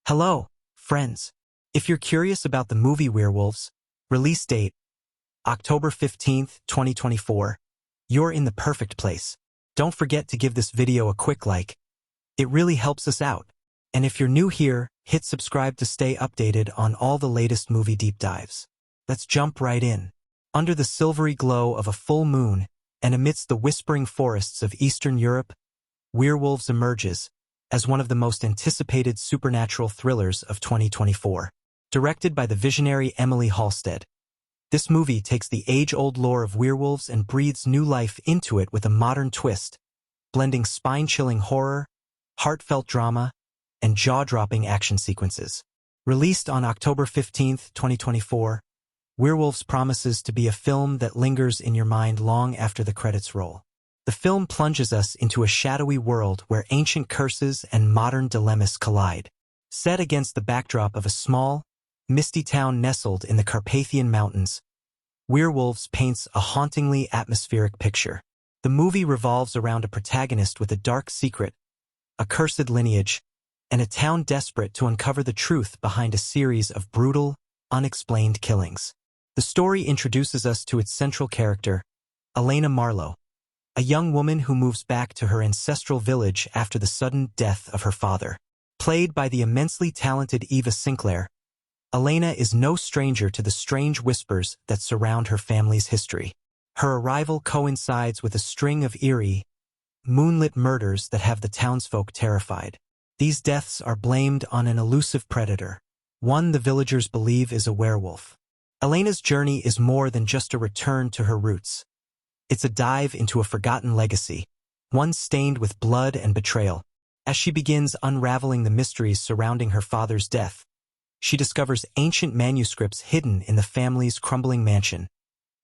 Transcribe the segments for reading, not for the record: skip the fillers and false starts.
Hello, friends. If you're curious about the movie Werewolves, release date, October 15th, 2024, you're in the perfect place. Don't forget to give this video a quick like. It really helps us out. And if you're new here, hit subscribe to stay updated on all the latest movie deep dives. Let's jump right in. Under the silvery glow of a full moon, and amidst the whispering forests of Eastern Europe, Werewolves emerges as one of the most anticipated supernatural thrillers of 2024. Directed by the visionary Emily Halstead, this movie takes the age-old lore of werewolves and breathes new life into it with a modern twist, blending spine-chilling horror, heartfelt drama, and jaw-dropping action sequences. Released on October 15, 2024, Werewolves promises to be a film that lingers in your mind long after the credits roll. The film plunges us into a shadowy world where ancient curses and modern dilemmas collide. Set against the backdrop of a small, misty town nestled in the Carpathian Mountains, Werewolves paints a hauntingly atmospheric picture. The movie revolves around a protagonist with a dark secret, a cursed lineage, and a town desperate to uncover the truth behind a series of brutal, unexplained killings. The story introduces us to its central character, Elena Marlowe, a young woman who moves back to her ancestral village after the sudden death of her father. Played by the immensely talented Eva Sinclair, Elena is no stranger to the strange whispers that surround her family's history. Her arrival coincides with a string of eerie, moonlit murders that have the townsfolk terrified. These deaths are blamed on an elusive predator, one the villagers believe is a werewolf. Elena's journey is more than just a return to her roots. It's a dive into a forgotten legacy, one stained with blood and betrayal. As she begins unraveling the mysteries surrounding her father's death, she discovers ancient manuscripts hidden in the family's crumbling mansion,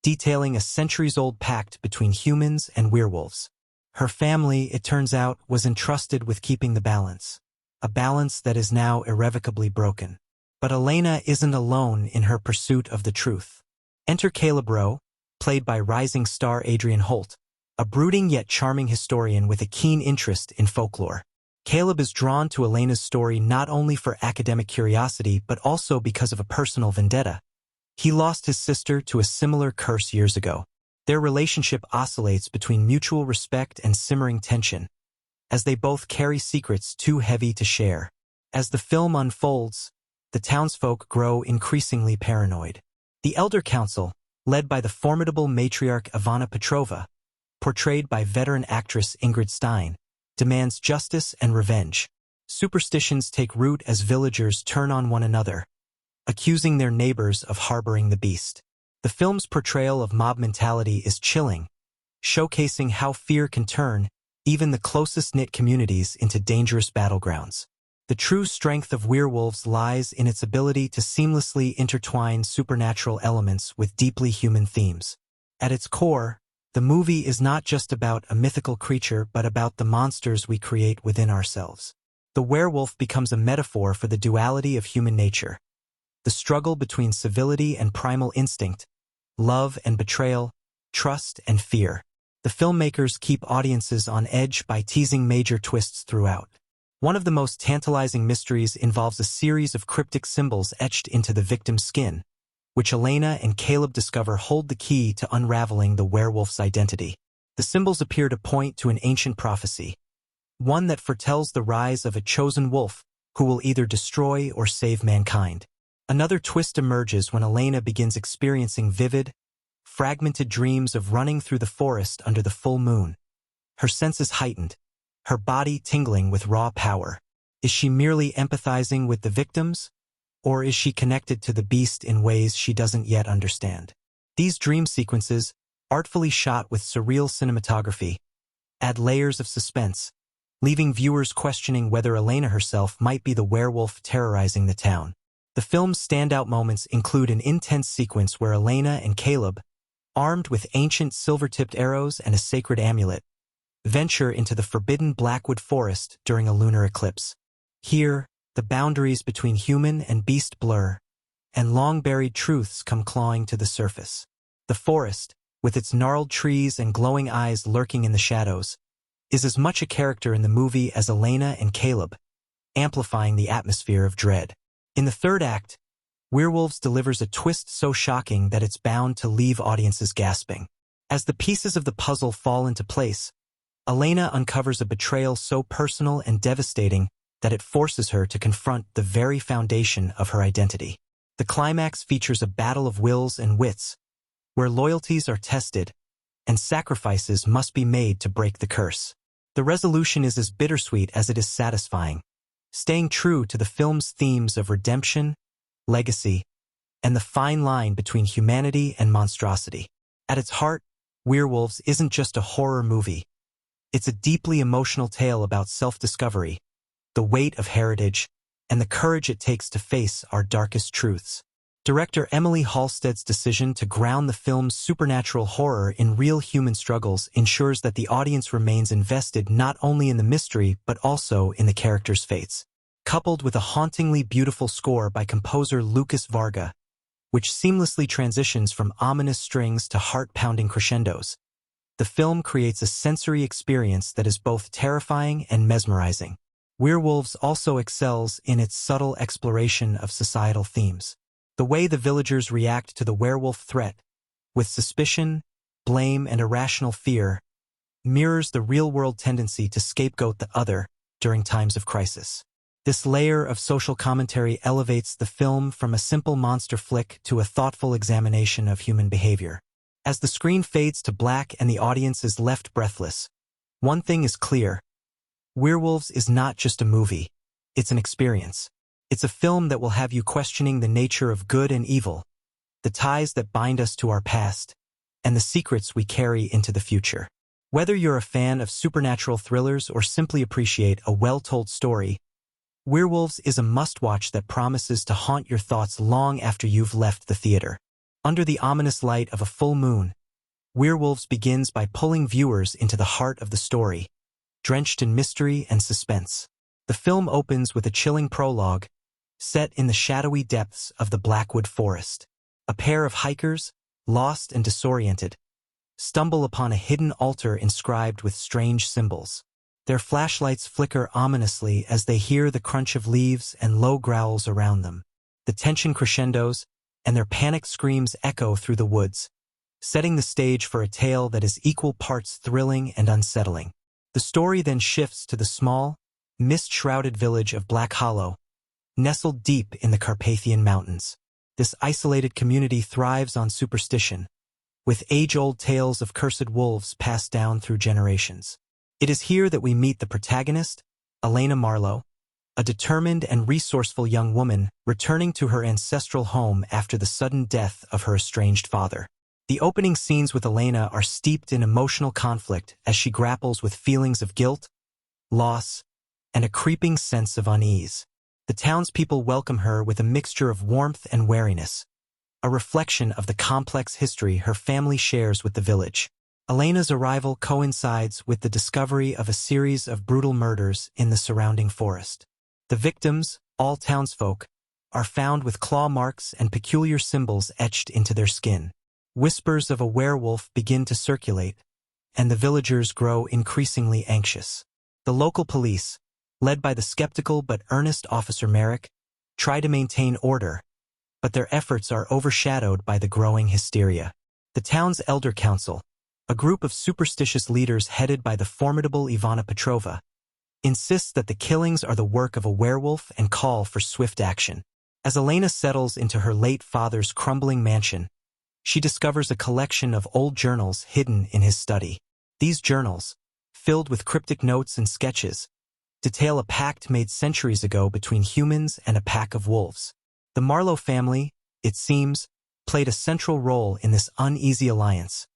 detailing a centuries-old pact between humans and werewolves. Her family, it turns out, was entrusted with keeping the balance, a balance that is now irrevocably broken. But Elena isn't alone in her pursuit of the truth. Enter Caleb Rowe, played by rising star Adrian Holt, a brooding yet charming historian with a keen interest in folklore. Caleb is drawn to Elena's story not only for academic curiosity but also because of a personal vendetta. He lost his sister to a similar curse years ago. Their relationship oscillates between mutual respect and simmering tension, as they both carry secrets too heavy to share. As the film unfolds, the townsfolk grow increasingly paranoid. The Elder Council, led by the formidable matriarch Ivana Petrova, portrayed by veteran actress Ingrid Stein, demands justice and revenge. Superstitions take root as villagers turn on one another, accusing their neighbors of harboring the beast. The film's portrayal of mob mentality is chilling, showcasing how fear can turn even the closest-knit communities into dangerous battlegrounds. The true strength of Werewolves lies in its ability to seamlessly intertwine supernatural elements with deeply human themes. At its core, the movie is not just about a mythical creature but about the monsters we create within ourselves. The werewolf becomes a metaphor for the duality of human nature, the struggle between civility and primal instinct, love and betrayal, trust and fear. The filmmakers keep audiences on edge by teasing major twists throughout. One of the most tantalizing mysteries involves a series of cryptic symbols etched into the victim's skin, which Elena and Caleb discover hold the key to unraveling the werewolf's identity. The symbols appear to point to an ancient prophecy, one that foretells the rise of a chosen wolf who will either destroy or save mankind. Another twist emerges when Elena begins experiencing vivid, fragmented dreams of running through the forest under the full moon. Her senses heightened, her body tingling with raw power. Is she merely empathizing with the victims, or is she connected to the beast in ways she doesn't yet understand? These dream sequences, artfully shot with surreal cinematography, add layers of suspense, leaving viewers questioning whether Elena herself might be the werewolf terrorizing the town. The film's standout moments include an intense sequence where Elena and Caleb, armed with ancient silver-tipped arrows and a sacred amulet, venture into the forbidden Blackwood Forest during a lunar eclipse. Here, the boundaries between human and beast blur, and long-buried truths come clawing to the surface. The forest, with its gnarled trees and glowing eyes lurking in the shadows, is as much a character in the movie as Elena and Caleb, amplifying the atmosphere of dread. In the third act, Werewolves delivers a twist so shocking that it's bound to leave audiences gasping. As the pieces of the puzzle fall into place, Elena uncovers a betrayal so personal and devastating that it forces her to confront the very foundation of her identity. The climax features a battle of wills and wits, where loyalties are tested and sacrifices must be made to break the curse. The resolution is as bittersweet as it is satisfying, staying true to the film's themes of redemption, legacy, and the fine line between humanity and monstrosity. At its heart, Werewolves isn't just a horror movie. It's a deeply emotional tale about self-discovery, the weight of heritage, and the courage it takes to face our darkest truths. Director Emily Halstead's decision to ground the film's supernatural horror in real human struggles ensures that the audience remains invested not only in the mystery but also in the characters' fates. Coupled with a hauntingly beautiful score by composer Lucas Varga, which seamlessly transitions from ominous strings to heart-pounding crescendos, the film creates a sensory experience that is both terrifying and mesmerizing. Werewolves also excels in its subtle exploration of societal themes. The way the villagers react to the werewolf threat, with suspicion, blame, and irrational fear, mirrors the real-world tendency to scapegoat the other during times of crisis. This layer of social commentary elevates the film from a simple monster flick to a thoughtful examination of human behavior. As the screen fades to black and the audience is left breathless, one thing is clear: Werewolves is not just a movie, it's an experience. It's a film that will have you questioning the nature of good and evil, the ties that bind us to our past, and the secrets we carry into the future. Whether you're a fan of supernatural thrillers or simply appreciate a well-told story, Werewolves is a must-watch that promises to haunt your thoughts long after you've left the theater. Under the ominous light of a full moon, Werewolves begins by pulling viewers into the heart of the story, drenched in mystery and suspense. The film opens with a chilling prologue, set in the shadowy depths of the Blackwood Forest. A pair of hikers, lost and disoriented, stumble upon a hidden altar inscribed with strange symbols. Their flashlights flicker ominously as they hear the crunch of leaves and low growls around them. The tension crescendos, and their panicked screams echo through the woods, setting the stage for a tale that is equal parts thrilling and unsettling. The story then shifts to the small, mist-shrouded village of Black Hollow, nestled deep in the Carpathian Mountains. This isolated community thrives on superstition, with age-old tales of cursed wolves passed down through generations. It is here that we meet the protagonist, Elena Marlowe, a determined and resourceful young woman returning to her ancestral home after the sudden death of her estranged father. The opening scenes with Elena are steeped in emotional conflict as she grapples with feelings of guilt, loss, and a creeping sense of unease. The townspeople welcome her with a mixture of warmth and wariness, a reflection of the complex history her family shares with the village. Elena's arrival coincides with the discovery of a series of brutal murders in the surrounding forest. The victims, all townsfolk, are found with claw marks and peculiar symbols etched into their skin. Whispers of a werewolf begin to circulate, and the villagers grow increasingly anxious. The local police, led by the skeptical but earnest Officer Merrick, try to maintain order, but their efforts are overshadowed by the growing hysteria. The town's elder council, a group of superstitious leaders headed by the formidable Ivana Petrova, insists that the killings are the work of a werewolf and call for swift action. As Elena settles into her late father's crumbling mansion, she discovers a collection of old journals hidden in his study. These journals, filled with cryptic notes and sketches, detail a pact made centuries ago between humans and a pack of wolves. The Marlowe family, it seems, played a central role in this uneasy alliance,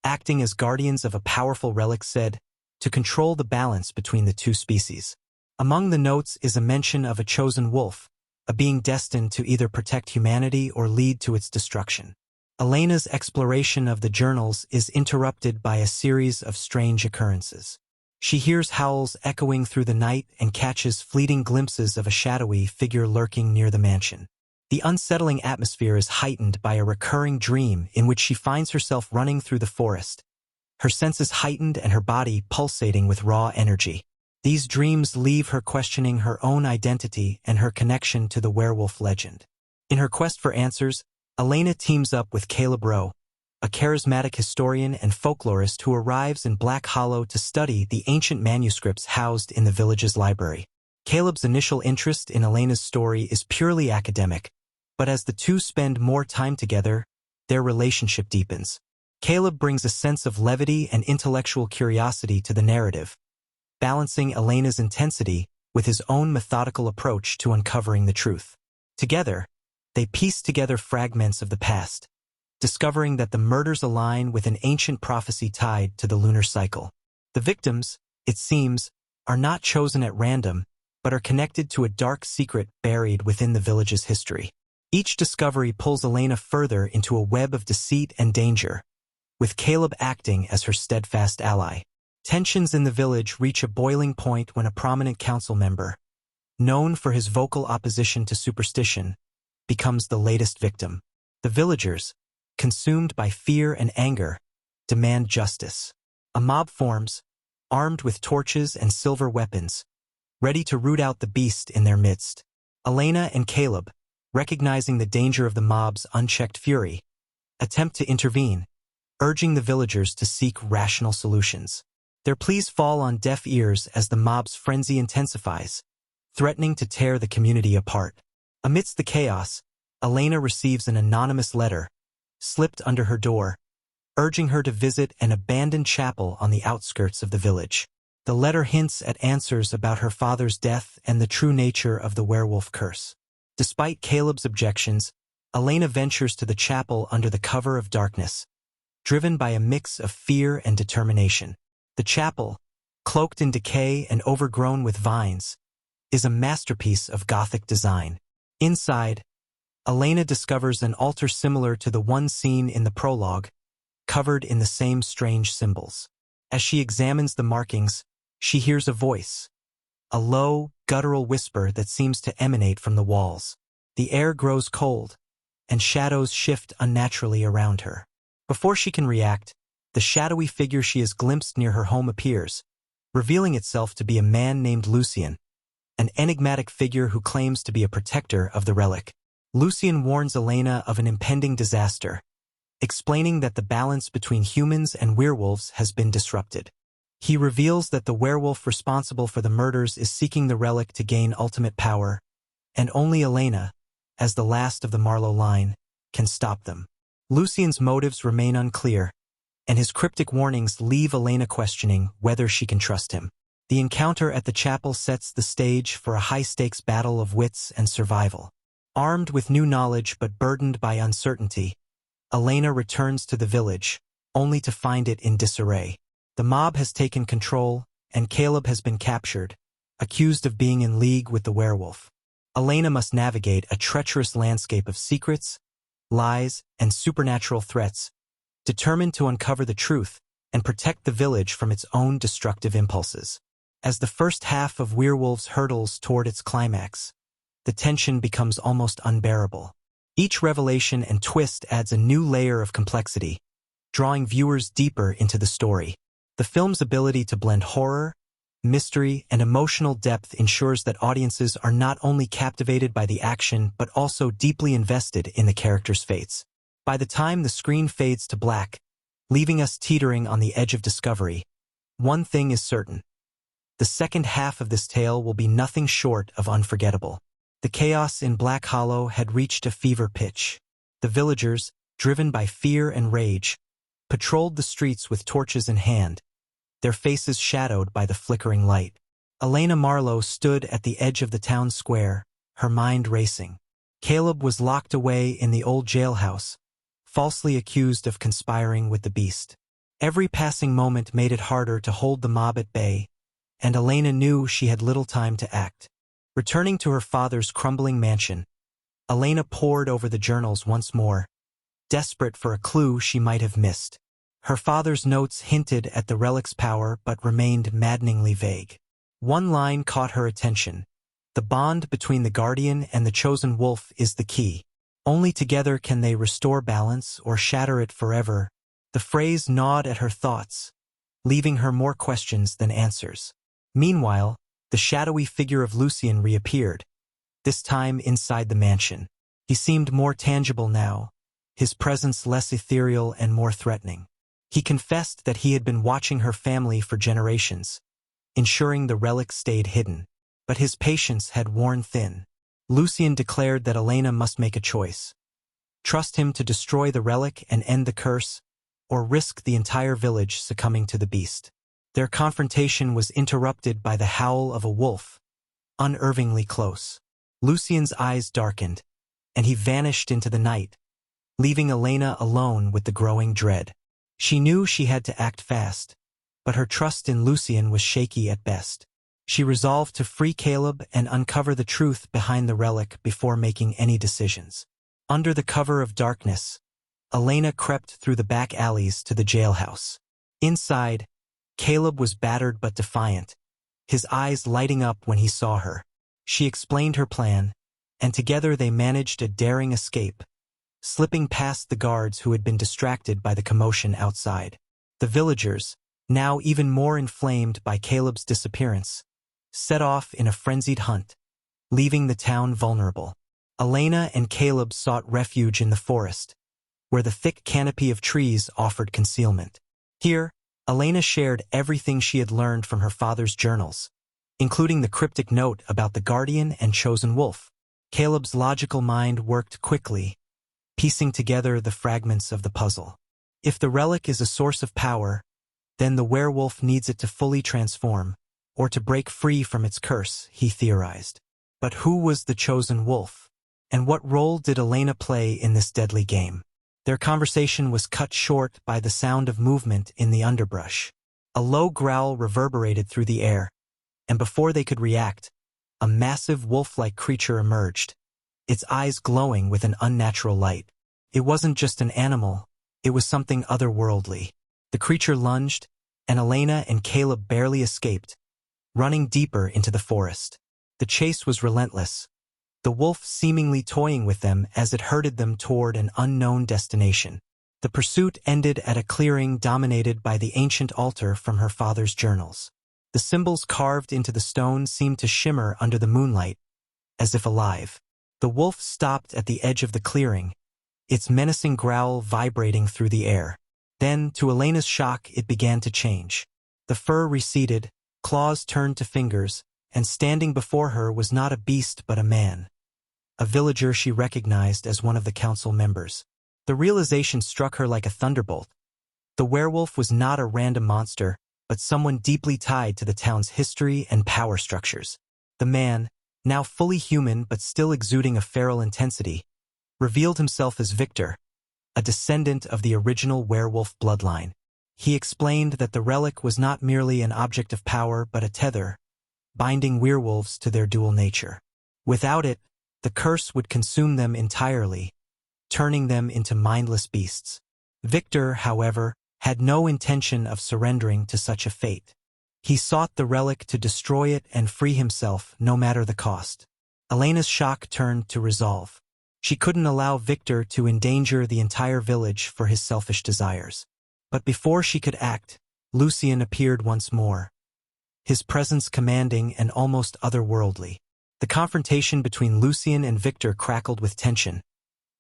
acting as guardians of a powerful relic said to control the balance between the two species. Among the notes is a mention of a chosen wolf, a being destined to either protect humanity or lead to its destruction. Elena's exploration of the journals is interrupted by a series of strange occurrences. She hears howls echoing through the night and catches fleeting glimpses of a shadowy figure lurking near the mansion. The unsettling atmosphere is heightened by a recurring dream in which she finds herself running through the forest, her senses heightened and her body pulsating with raw energy. These dreams leave her questioning her own identity and her connection to the werewolf legend. In her quest for answers, Elena teams up with Caleb Rowe, a charismatic historian and folklorist who arrives in Black Hollow to study the ancient manuscripts housed in the village's library. Caleb's initial interest in Elena's story is purely academic, but as the two spend more time together, their relationship deepens. Caleb brings a sense of levity and intellectual curiosity to the narrative, balancing Elena's intensity with his own methodical approach to uncovering the truth. Together, they piece together fragments of the past, discovering that the murders align with an ancient prophecy tied to the lunar cycle. The victims, it seems, are not chosen at random, but are connected to a dark secret buried within the village's history. Each discovery pulls Elena further into a web of deceit and danger, with Caleb acting as her steadfast ally. Tensions in the village reach a boiling point when a prominent council member, known for his vocal opposition to superstition, becomes the latest victim. The villagers, consumed by fear and anger, demand justice. A mob forms, armed with torches and silver weapons, ready to root out the beast in their midst. Elena and Caleb, recognizing the danger of the mob's unchecked fury, attempt to intervene, urging the villagers to seek rational solutions. Their pleas fall on deaf ears as the mob's frenzy intensifies, threatening to tear the community apart. Amidst the chaos, Elena receives an anonymous letter, slipped under her door, urging her to visit an abandoned chapel on the outskirts of the village. The letter hints at answers about her father's death and the true nature of the werewolf curse. Despite Caleb's objections, Elena ventures to the chapel under the cover of darkness, driven by a mix of fear and determination. The chapel, cloaked in decay and overgrown with vines, is a masterpiece of Gothic design. Inside, Elena discovers an altar similar to the one seen in the prologue, covered in the same strange symbols. As she examines the markings, she hears a voice, a low, guttural whisper that seems to emanate from the walls. The air grows cold, and shadows shift unnaturally around her. Before she can react, the shadowy figure she has glimpsed near her home appears, revealing itself to be a man named Lucien, an enigmatic figure who claims to be a protector of the relic. Lucien warns Elena of an impending disaster, explaining that the balance between humans and werewolves has been disrupted. He reveals that the werewolf responsible for the murders is seeking the relic to gain ultimate power, and only Elena, as the last of the Marlowe line, can stop them. Lucien's motives remain unclear, and his cryptic warnings leave Elena questioning whether she can trust him. The encounter at the chapel sets the stage for a high-stakes battle of wits and survival. Armed with new knowledge but burdened by uncertainty, Elena returns to the village, only to find it in disarray. The mob has taken control, and Caleb has been captured, accused of being in league with the werewolf. Elena must navigate a treacherous landscape of secrets, lies, and supernatural threats, determined to uncover the truth and protect the village from its own destructive impulses. As the first half of Werewolves hurtles toward its climax, the tension becomes almost unbearable. Each revelation and twist adds a new layer of complexity, drawing viewers deeper into the story. The film's ability to blend horror, mystery, and emotional depth ensures that audiences are not only captivated by the action but also deeply invested in the characters' fates. By the time the screen fades to black, leaving us teetering on the edge of discovery, one thing is certain. The second half of this tale will be nothing short of unforgettable. The chaos in Black Hollow had reached a fever pitch. The villagers, driven by fear and rage, patrolled the streets with torches in hand, their faces shadowed by the flickering light. Elena Marlowe stood at the edge of the town square, her mind racing. Caleb was locked away in the old jailhouse, falsely accused of conspiring with the beast. Every passing moment made it harder to hold the mob at bay, and Elena knew she had little time to act. Returning to her father's crumbling mansion, Elena pored over the journals once more, desperate for a clue she might have missed. Her father's notes hinted at the relic's power but remained maddeningly vague. One line caught her attention. The bond between the guardian and the chosen wolf is the key. Only together can they restore balance or shatter it forever. The phrase gnawed at her thoughts, leaving her more questions than answers. Meanwhile, the shadowy figure of Lucien reappeared, this time inside the mansion. He seemed more tangible now, his presence less ethereal and more threatening. He confessed that he had been watching her family for generations, ensuring the relic stayed hidden. But his patience had worn thin. Lucien declared that Elena must make a choice. Trust him to destroy the relic and end the curse, or risk the entire village succumbing to the beast. Their confrontation was interrupted by the howl of a wolf, unnervingly close. Lucien's eyes darkened, and he vanished into the night, leaving Elena alone with the growing dread. She knew she had to act fast, but her trust in Lucien was shaky at best. She resolved to free Caleb and uncover the truth behind the relic before making any decisions. Under the cover of darkness, Elena crept through the back alleys to the jailhouse. Inside, Caleb was battered but defiant, his eyes lighting up when he saw her. She explained her plan, and together they managed a daring escape, slipping past the guards who had been distracted by the commotion outside. The villagers, now even more inflamed by Caleb's disappearance, set off in a frenzied hunt, leaving the town vulnerable. Elena and Caleb sought refuge in the forest, where the thick canopy of trees offered concealment. Here, Elena shared everything she had learned from her father's journals, including the cryptic note about the guardian and chosen wolf. Caleb's logical mind worked quickly, piecing together the fragments of the puzzle. If the relic is a source of power, then the werewolf needs it to fully transform, or to break free from its curse, he theorized. But who was the chosen wolf? And what role did Elena play in this deadly game? Their conversation was cut short by the sound of movement in the underbrush. A low growl reverberated through the air, and before they could react, a massive wolf-like creature emerged, its eyes glowing with an unnatural light. It wasn't just an animal, it was something otherworldly. The creature lunged, and Elena and Caleb barely escaped, running deeper into the forest. The chase was relentless, the wolf seemingly toying with them as it herded them toward an unknown destination. The pursuit ended at a clearing dominated by the ancient altar from her father's journals. The symbols carved into the stone seemed to shimmer under the moonlight, as if alive. The wolf stopped at the edge of the clearing, its menacing growl vibrating through the air. Then, to Elena's shock, it began to change. The fur receded, claws turned to fingers, and standing before her was not a beast but a man. A villager she recognized as one of the council members. The realization struck her like a thunderbolt. The werewolf was not a random monster, but someone deeply tied to the town's history and power structures. The man, now fully human but still exuding a feral intensity, revealed himself as Victor, a descendant of the original werewolf bloodline. He explained that the relic was not merely an object of power but a tether, binding werewolves to their dual nature. Without it, the curse would consume them entirely, turning them into mindless beasts. Victor, however, had no intention of surrendering to such a fate. He sought the relic to destroy it and free himself, no matter the cost. Elena's shock turned to resolve. She couldn't allow Victor to endanger the entire village for his selfish desires. But before she could act, Lucien appeared once more, his presence commanding and almost otherworldly. The confrontation between Lucien and Victor crackled with tension,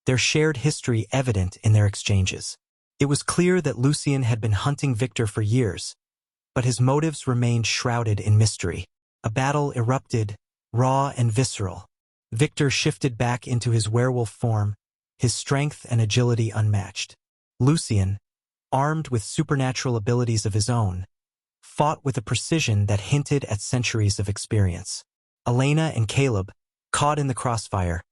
their shared history evident in their exchanges. It was clear that Lucien had been hunting Victor for years, but his motives remained shrouded in mystery. A battle erupted, raw and visceral. Victor shifted back into his werewolf form, his strength and agility unmatched. Lucien, armed with supernatural abilities of his own, fought with a precision that hinted at centuries of experience. Elena and Caleb, caught in the crossfire,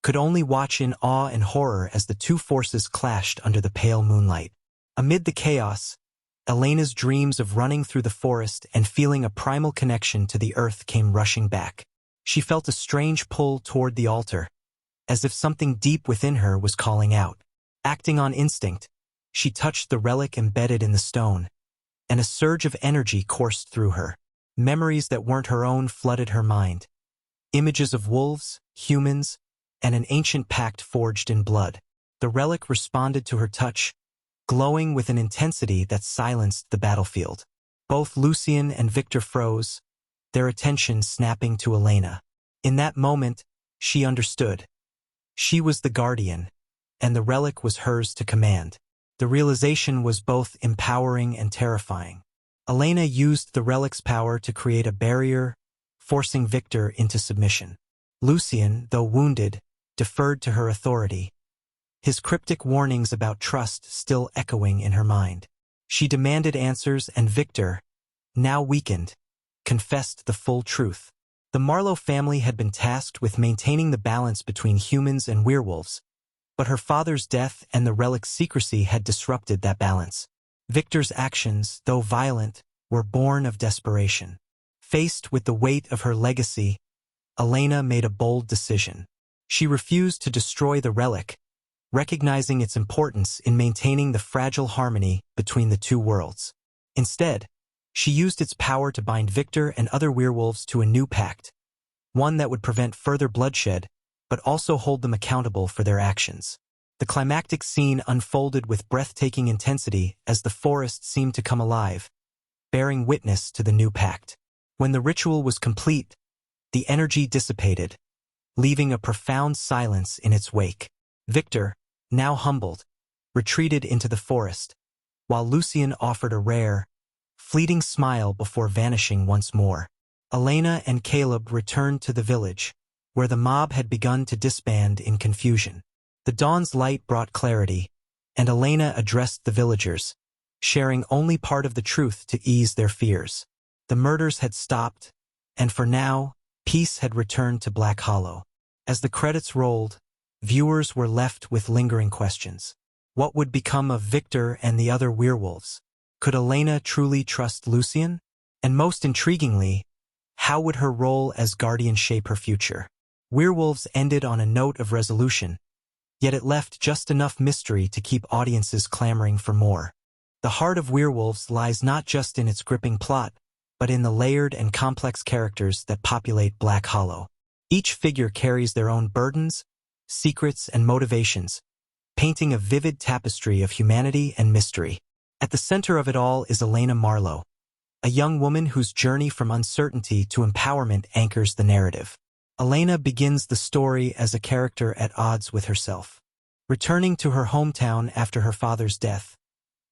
could only watch in awe and horror as the two forces clashed under the pale moonlight. Amid the chaos, Elena's dreams of running through the forest and feeling a primal connection to the earth came rushing back. She felt a strange pull toward the altar, as if something deep within her was calling out. Acting on instinct, she touched the relic embedded in the stone, and a surge of energy coursed through her. Memories that weren't her own flooded her mind. Images of wolves, humans, and an ancient pact forged in blood. The relic responded to her touch, glowing with an intensity that silenced the battlefield. Both Lucien and Victor froze, their attention snapping to Elena. In that moment, she understood. She was the guardian, and the relic was hers to command. The realization was both empowering and terrifying. Elena used the relic's power to create a barrier, forcing Victor into submission. Lucien, though wounded, deferred to her authority, his cryptic warnings about trust still echoing in her mind. She demanded answers, and Victor, now weakened, confessed the full truth. The Marlowe family had been tasked with maintaining the balance between humans and werewolves, but her father's death and the relic's secrecy had disrupted that balance. Victor's actions, though violent, were born of desperation. Faced with the weight of her legacy, Elena made a bold decision. She refused to destroy the relic, recognizing its importance in maintaining the fragile harmony between the two worlds. Instead, she used its power to bind Victor and other werewolves to a new pact, one that would prevent further bloodshed, but also hold them accountable for their actions. The climactic scene unfolded with breathtaking intensity as the forest seemed to come alive, bearing witness to the new pact. When the ritual was complete, the energy dissipated, leaving a profound silence in its wake. Victor, now humbled, retreated into the forest, while Lucien offered a rare, fleeting smile before vanishing once more. Elena and Caleb returned to the village, where the mob had begun to disband in confusion. The dawn's light brought clarity, and Elena addressed the villagers, sharing only part of the truth to ease their fears. The murders had stopped, and for now, peace had returned to Black Hollow. As the credits rolled, viewers were left with lingering questions. What would become of Victor and the other werewolves? Could Elena truly trust Lucien? And most intriguingly, how would her role as guardian shape her future? Werewolves ended on a note of resolution, yet it left just enough mystery to keep audiences clamoring for more. The heart of Werewolves lies not just in its gripping plot, but in the layered and complex characters that populate Black Hollow. Each figure carries their own burdens, secrets, and motivations, painting a vivid tapestry of humanity and mystery. At the center of it all is Elena Marlowe, a young woman whose journey from uncertainty to empowerment anchors the narrative. Elena begins the story as a character at odds with herself. Returning to her hometown after her father's death,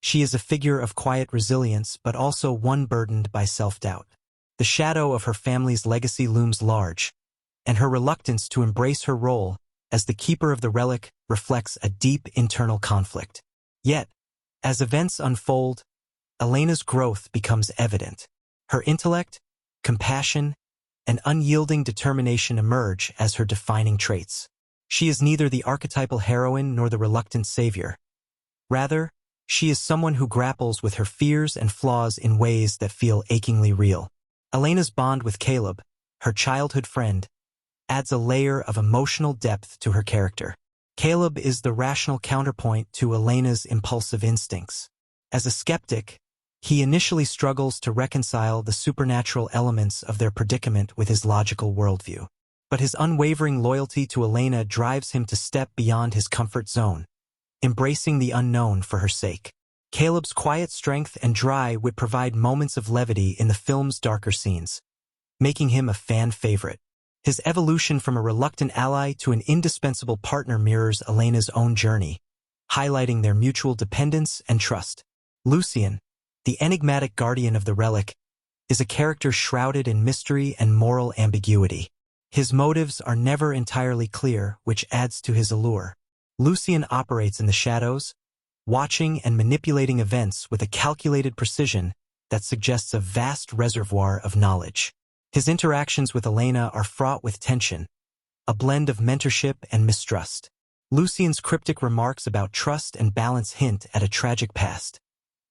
she is a figure of quiet resilience but also one burdened by self-doubt. The shadow of her family's legacy looms large, and her reluctance to embrace her role as the keeper of the relic reflects a deep internal conflict. Yet, as events unfold, Elena's growth becomes evident. Her intellect, compassion, and unyielding determination emerge as her defining traits. She is neither the archetypal heroine nor the reluctant savior. Rather, she is someone who grapples with her fears and flaws in ways that feel achingly real. Elena's bond with Caleb, her childhood friend, adds a layer of emotional depth to her character. Caleb is the rational counterpoint to Elena's impulsive instincts. As a skeptic, he initially struggles to reconcile the supernatural elements of their predicament with his logical worldview. But his unwavering loyalty to Elena drives him to step beyond his comfort zone, embracing the unknown for her sake. Caleb's quiet strength and drive would provide moments of levity in the film's darker scenes, making him a fan favorite. His evolution from a reluctant ally to an indispensable partner mirrors Elena's own journey, highlighting their mutual dependence and trust. Lucien, the enigmatic guardian of the relic, is a character shrouded in mystery and moral ambiguity. His motives are never entirely clear, which adds to his allure. Lucien operates in the shadows, watching and manipulating events with a calculated precision that suggests a vast reservoir of knowledge. His interactions with Elena are fraught with tension, a blend of mentorship and mistrust. Lucien's cryptic remarks about trust and balance hint at a tragic past,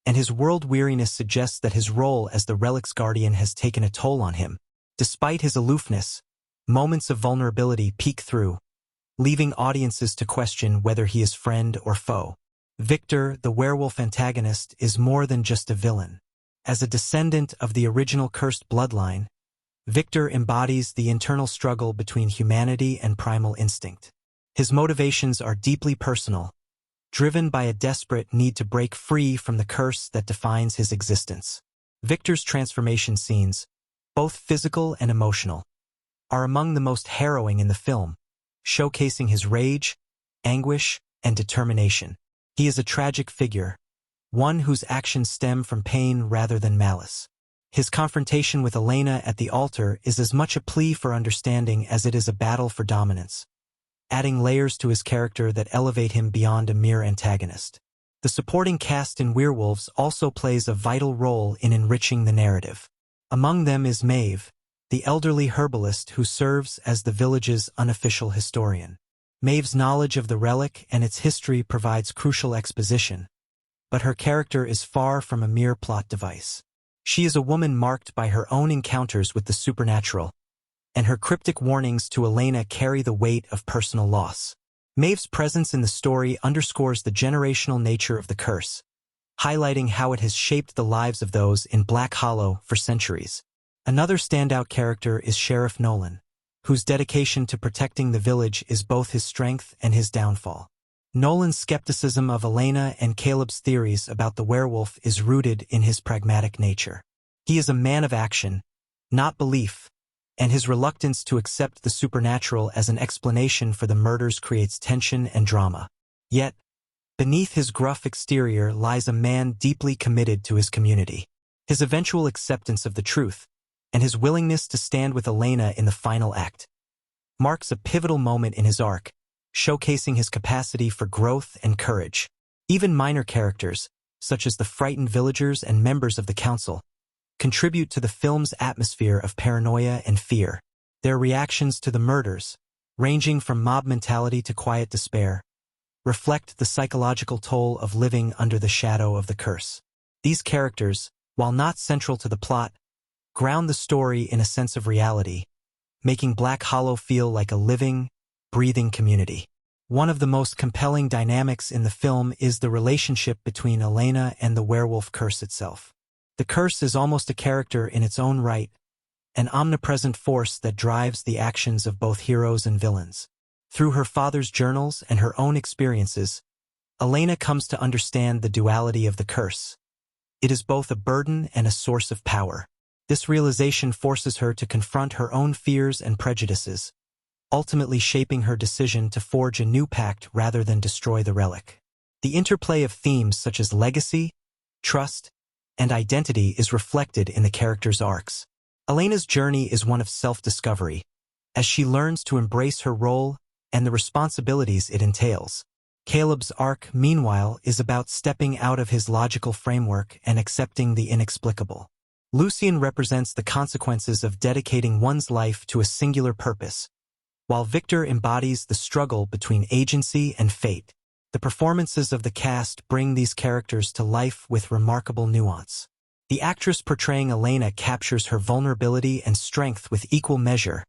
and his world-weariness suggests that his role as the relic's guardian has taken a toll on him. Despite his aloofness, moments of vulnerability peek through, leaving audiences to question whether he is friend or foe. Victor, the werewolf antagonist, is more than just a villain. As a descendant of the original cursed bloodline, Victor embodies the internal struggle between humanity and primal instinct. His motivations are deeply personal, driven by a desperate need to break free from the curse that defines his existence. Victor's transformation scenes, both physical and emotional, are among the most harrowing in the film, showcasing his rage, anguish, and determination. He is a tragic figure, one whose actions stem from pain rather than malice. His confrontation with Elena at the altar is as much a plea for understanding as it is a battle for dominance, adding layers to his character that elevate him beyond a mere antagonist. The supporting cast in Werewolves also plays a vital role in enriching the narrative. Among them is Maeve, the elderly herbalist who serves as the village's unofficial historian. Maeve's knowledge of the relic and its history provides crucial exposition, but her character is far from a mere plot device. She is a woman marked by her own encounters with the supernatural, and her cryptic warnings to Elena carry the weight of personal loss. Maeve's presence in the story underscores the generational nature of the curse, highlighting how it has shaped the lives of those in Black Hollow for centuries. Another standout character is Sheriff Nolan, whose dedication to protecting the village is both his strength and his downfall. Nolan's skepticism of Elena and Caleb's theories about the werewolf is rooted in his pragmatic nature. He is a man of action, not belief, and his reluctance to accept the supernatural as an explanation for the murders creates tension and drama. Yet, beneath his gruff exterior lies a man deeply committed to his community. His eventual acceptance of the truth, and his willingness to stand with Elena in the final act, marks a pivotal moment in his arc, showcasing his capacity for growth and courage. Even minor characters, such as the frightened villagers and members of the council, contribute to the film's atmosphere of paranoia and fear. Their reactions to the murders, ranging from mob mentality to quiet despair, reflect the psychological toll of living under the shadow of the curse. These characters, while not central to the plot, ground the story in a sense of reality, making Black Hollow feel like a living, breathing community. One of the most compelling dynamics in the film is the relationship between Elena and the werewolf curse itself. The curse is almost a character in its own right, an omnipresent force that drives the actions of both heroes and villains. Through her father's journals and her own experiences, Elena comes to understand the duality of the curse. It is both a burden and a source of power. This realization forces her to confront her own fears and prejudices, ultimately shaping her decision to forge a new pact rather than destroy the relic. The interplay of themes such as legacy, trust, and identity is reflected in the characters' arcs. Elena's journey is one of self-discovery, as she learns to embrace her role and the responsibilities it entails. Caleb's arc, meanwhile, is about stepping out of his logical framework and accepting the inexplicable. Lucien represents the consequences of dedicating one's life to a singular purpose, while Victor embodies the struggle between agency and fate. The performances of the cast bring these characters to life with remarkable nuance. The actress portraying Elena captures her vulnerability and strength with equal measure,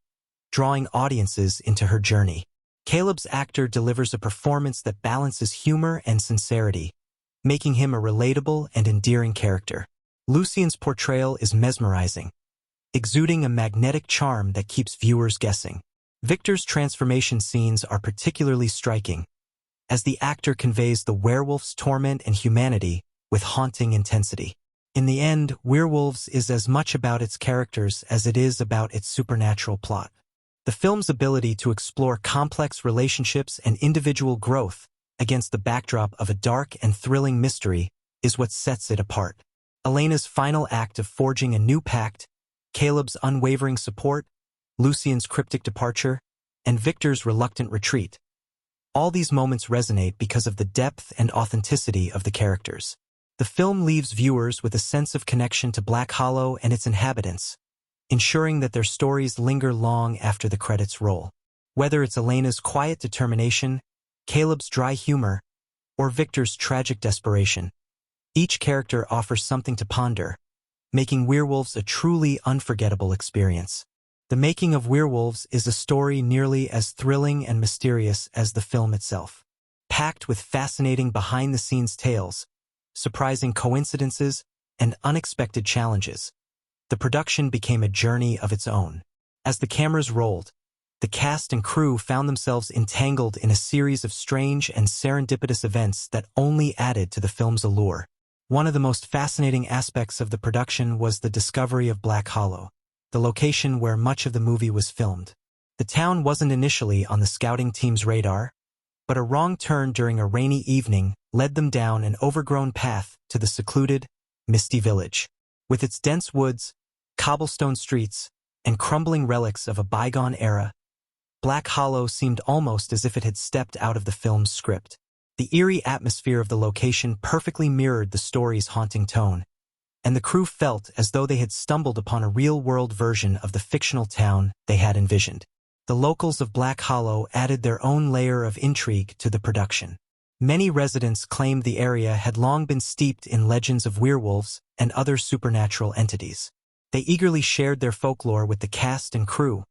drawing audiences into her journey. Caleb's actor delivers a performance that balances humor and sincerity, making him a relatable and endearing character. Lucien's portrayal is mesmerizing, exuding a magnetic charm that keeps viewers guessing. Victor's transformation scenes are particularly striking, as the actor conveys the werewolf's torment and humanity with haunting intensity. In the end, Werewolves is as much about its characters as it is about its supernatural plot. The film's ability to explore complex relationships and individual growth against the backdrop of a dark and thrilling mystery is what sets it apart. Elena's final act of forging a new pact, Caleb's unwavering support, Lucien's cryptic departure, and Victor's reluctant retreat. All these moments resonate because of the depth and authenticity of the characters. The film leaves viewers with a sense of connection to Black Hollow and its inhabitants, ensuring that their stories linger long after the credits roll. Whether it's Elena's quiet determination, Caleb's dry humor, or Victor's tragic desperation, each character offers something to ponder, making Werewolves a truly unforgettable experience. The making of Werewolves is a story nearly as thrilling and mysterious as the film itself. Packed with fascinating behind-the-scenes tales, surprising coincidences, and unexpected challenges, the production became a journey of its own. As the cameras rolled, the cast and crew found themselves entangled in a series of strange and serendipitous events that only added to the film's allure. One of the most fascinating aspects of the production was the discovery of Black Hollow. the location where much of the movie was filmed. The town wasn't initially on the scouting team's radar, but a wrong turn during a rainy evening led them down an overgrown path to the secluded, misty village. With its dense woods, cobblestone streets, and crumbling relics of a bygone era, Black Hollow seemed almost as if it had stepped out of the film's script. The eerie atmosphere of the location perfectly mirrored the story's haunting tone, and the crew felt as though they had stumbled upon a real-world version of the fictional town they had envisioned. The locals of Black Hollow added their own layer of intrigue to the production. Many residents claimed the area had long been steeped in legends of werewolves and other supernatural entities. They eagerly shared their folklore with the cast and crew,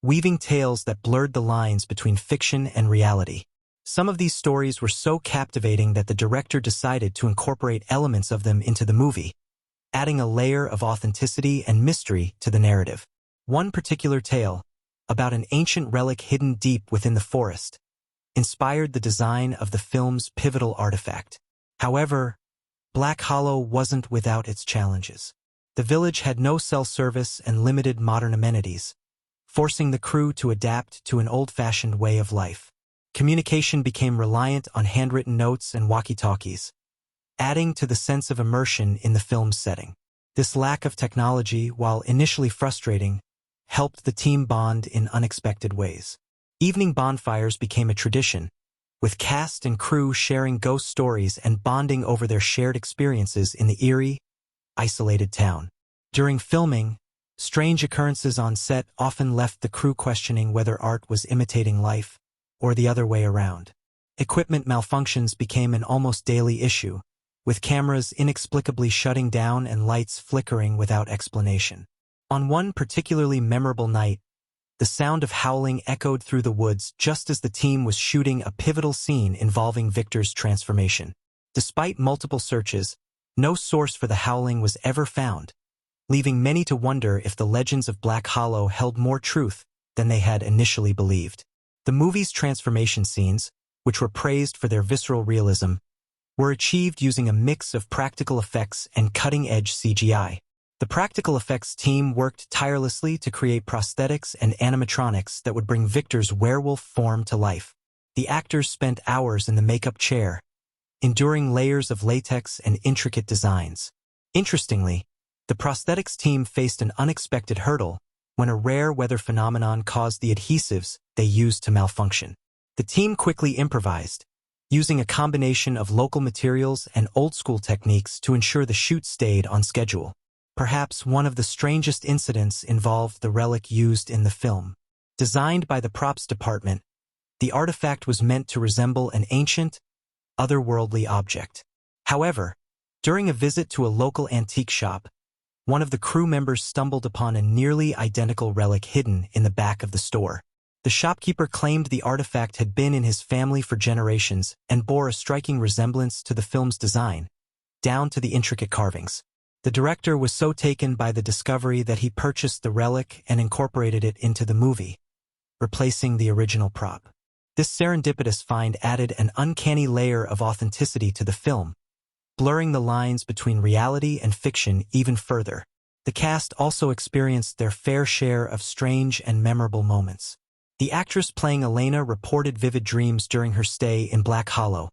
weaving tales that blurred the lines between fiction and reality. Some of these stories were so captivating that the director decided to incorporate elements of them into the movie, adding a layer of authenticity and mystery to the narrative. One particular tale, about an ancient relic hidden deep within the forest, inspired the design of the film's pivotal artifact. However, Black Hollow wasn't without its challenges. The village had no cell service and limited modern amenities, forcing the crew to adapt to an old-fashioned way of life. Communication became reliant on handwritten notes and walkie-talkies, adding to the sense of immersion in the film's setting. This lack of technology, while initially frustrating, helped the team bond in unexpected ways. Evening bonfires became a tradition, with cast and crew sharing ghost stories and bonding over their shared experiences in the eerie, isolated town. During filming, strange occurrences on set often left the crew questioning whether art was imitating life, or the other way around. Equipment malfunctions became an almost daily issue, with cameras inexplicably shutting down and lights flickering without explanation. On one particularly memorable night, the sound of howling echoed through the woods just as the team was shooting a pivotal scene involving Victor's transformation. Despite multiple searches, no source for the howling was ever found, leaving many to wonder if the legends of Black Hollow held more truth than they had initially believed. The movie's transformation scenes, which were praised for their visceral realism, were achieved using a mix of practical effects and cutting-edge CGI. The practical effects team worked tirelessly to create prosthetics and animatronics that would bring Victor's werewolf form to life. The actors spent hours in the makeup chair, enduring layers of latex and intricate designs. Interestingly, the prosthetics team faced an unexpected hurdle when a rare weather phenomenon caused the adhesives they used to malfunction. The team quickly improvised, using a combination of local materials and old-school techniques to ensure the shoot stayed on schedule. Perhaps one of the strangest incidents involved the relic used in the film. Designed by the props department, the artifact was meant to resemble an ancient, otherworldly object. However, during a visit to a local antique shop, one of the crew members stumbled upon a nearly identical relic hidden in the back of the store. The shopkeeper claimed the artifact had been in his family for generations and bore a striking resemblance to the film's design, down to the intricate carvings. The director was so taken by the discovery that he purchased the relic and incorporated it into the movie, replacing the original prop. This serendipitous find added an uncanny layer of authenticity to the film, blurring the lines between reality and fiction even further. The cast also experienced their fair share of strange and memorable moments. The actress playing Elena reported vivid dreams during her stay in Black Hollow,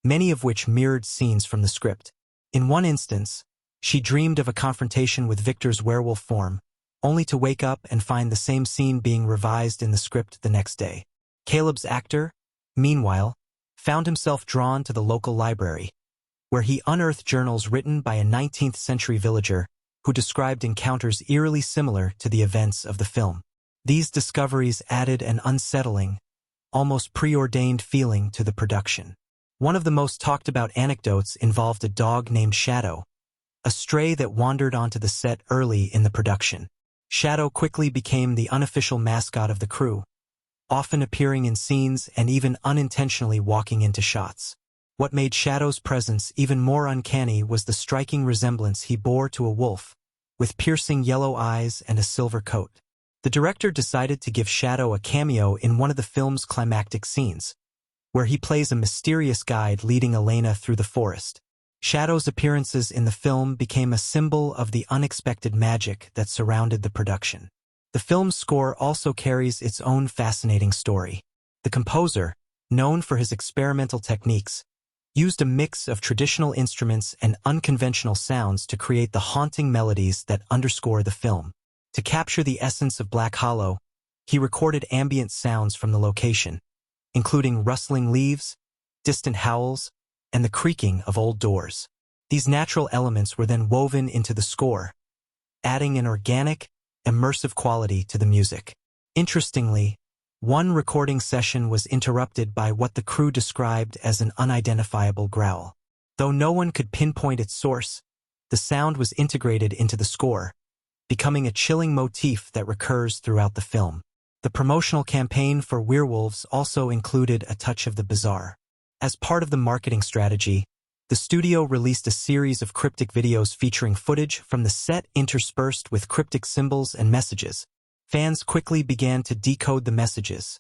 many of which mirrored scenes from the script. In one instance, she dreamed of a confrontation with Victor's werewolf form, only to wake up and find the same scene being revised in the script the next day. Caleb's actor, meanwhile, found himself drawn to the local library, where he unearthed journals written by a 19th-century villager who described encounters eerily similar to the events of the film. These discoveries added an unsettling, almost preordained feeling to the production. One of the most talked-about anecdotes involved a dog named Shadow, a stray that wandered onto the set early in the production. Shadow quickly became the unofficial mascot of the crew, often appearing in scenes and even unintentionally walking into shots. What made Shadow's presence even more uncanny was the striking resemblance he bore to a wolf, with piercing yellow eyes and a silver coat. The director decided to give Shadow a cameo in one of the film's climactic scenes, where he plays a mysterious guide leading Elena through the forest. Shadow's appearances in the film became a symbol of the unexpected magic that surrounded the production. The film's score also carries its own fascinating story. The composer, known for his experimental techniques, used a mix of traditional instruments and unconventional sounds to create the haunting melodies that underscore the film. To capture the essence of Black Hollow, he recorded ambient sounds from the location, including rustling leaves, distant howls, and the creaking of old doors. These natural elements were then woven into the score, adding an organic, immersive quality to the music. Interestingly, one recording session was interrupted by what the crew described as an unidentifiable growl. Though no one could pinpoint its source, the sound was integrated into the score, becoming a chilling motif that recurs throughout the film. The promotional campaign for Werewolves also included a touch of the bizarre. As part of the marketing strategy, the studio released a series of cryptic videos featuring footage from the set interspersed with cryptic symbols and messages. Fans quickly began to decode the messages,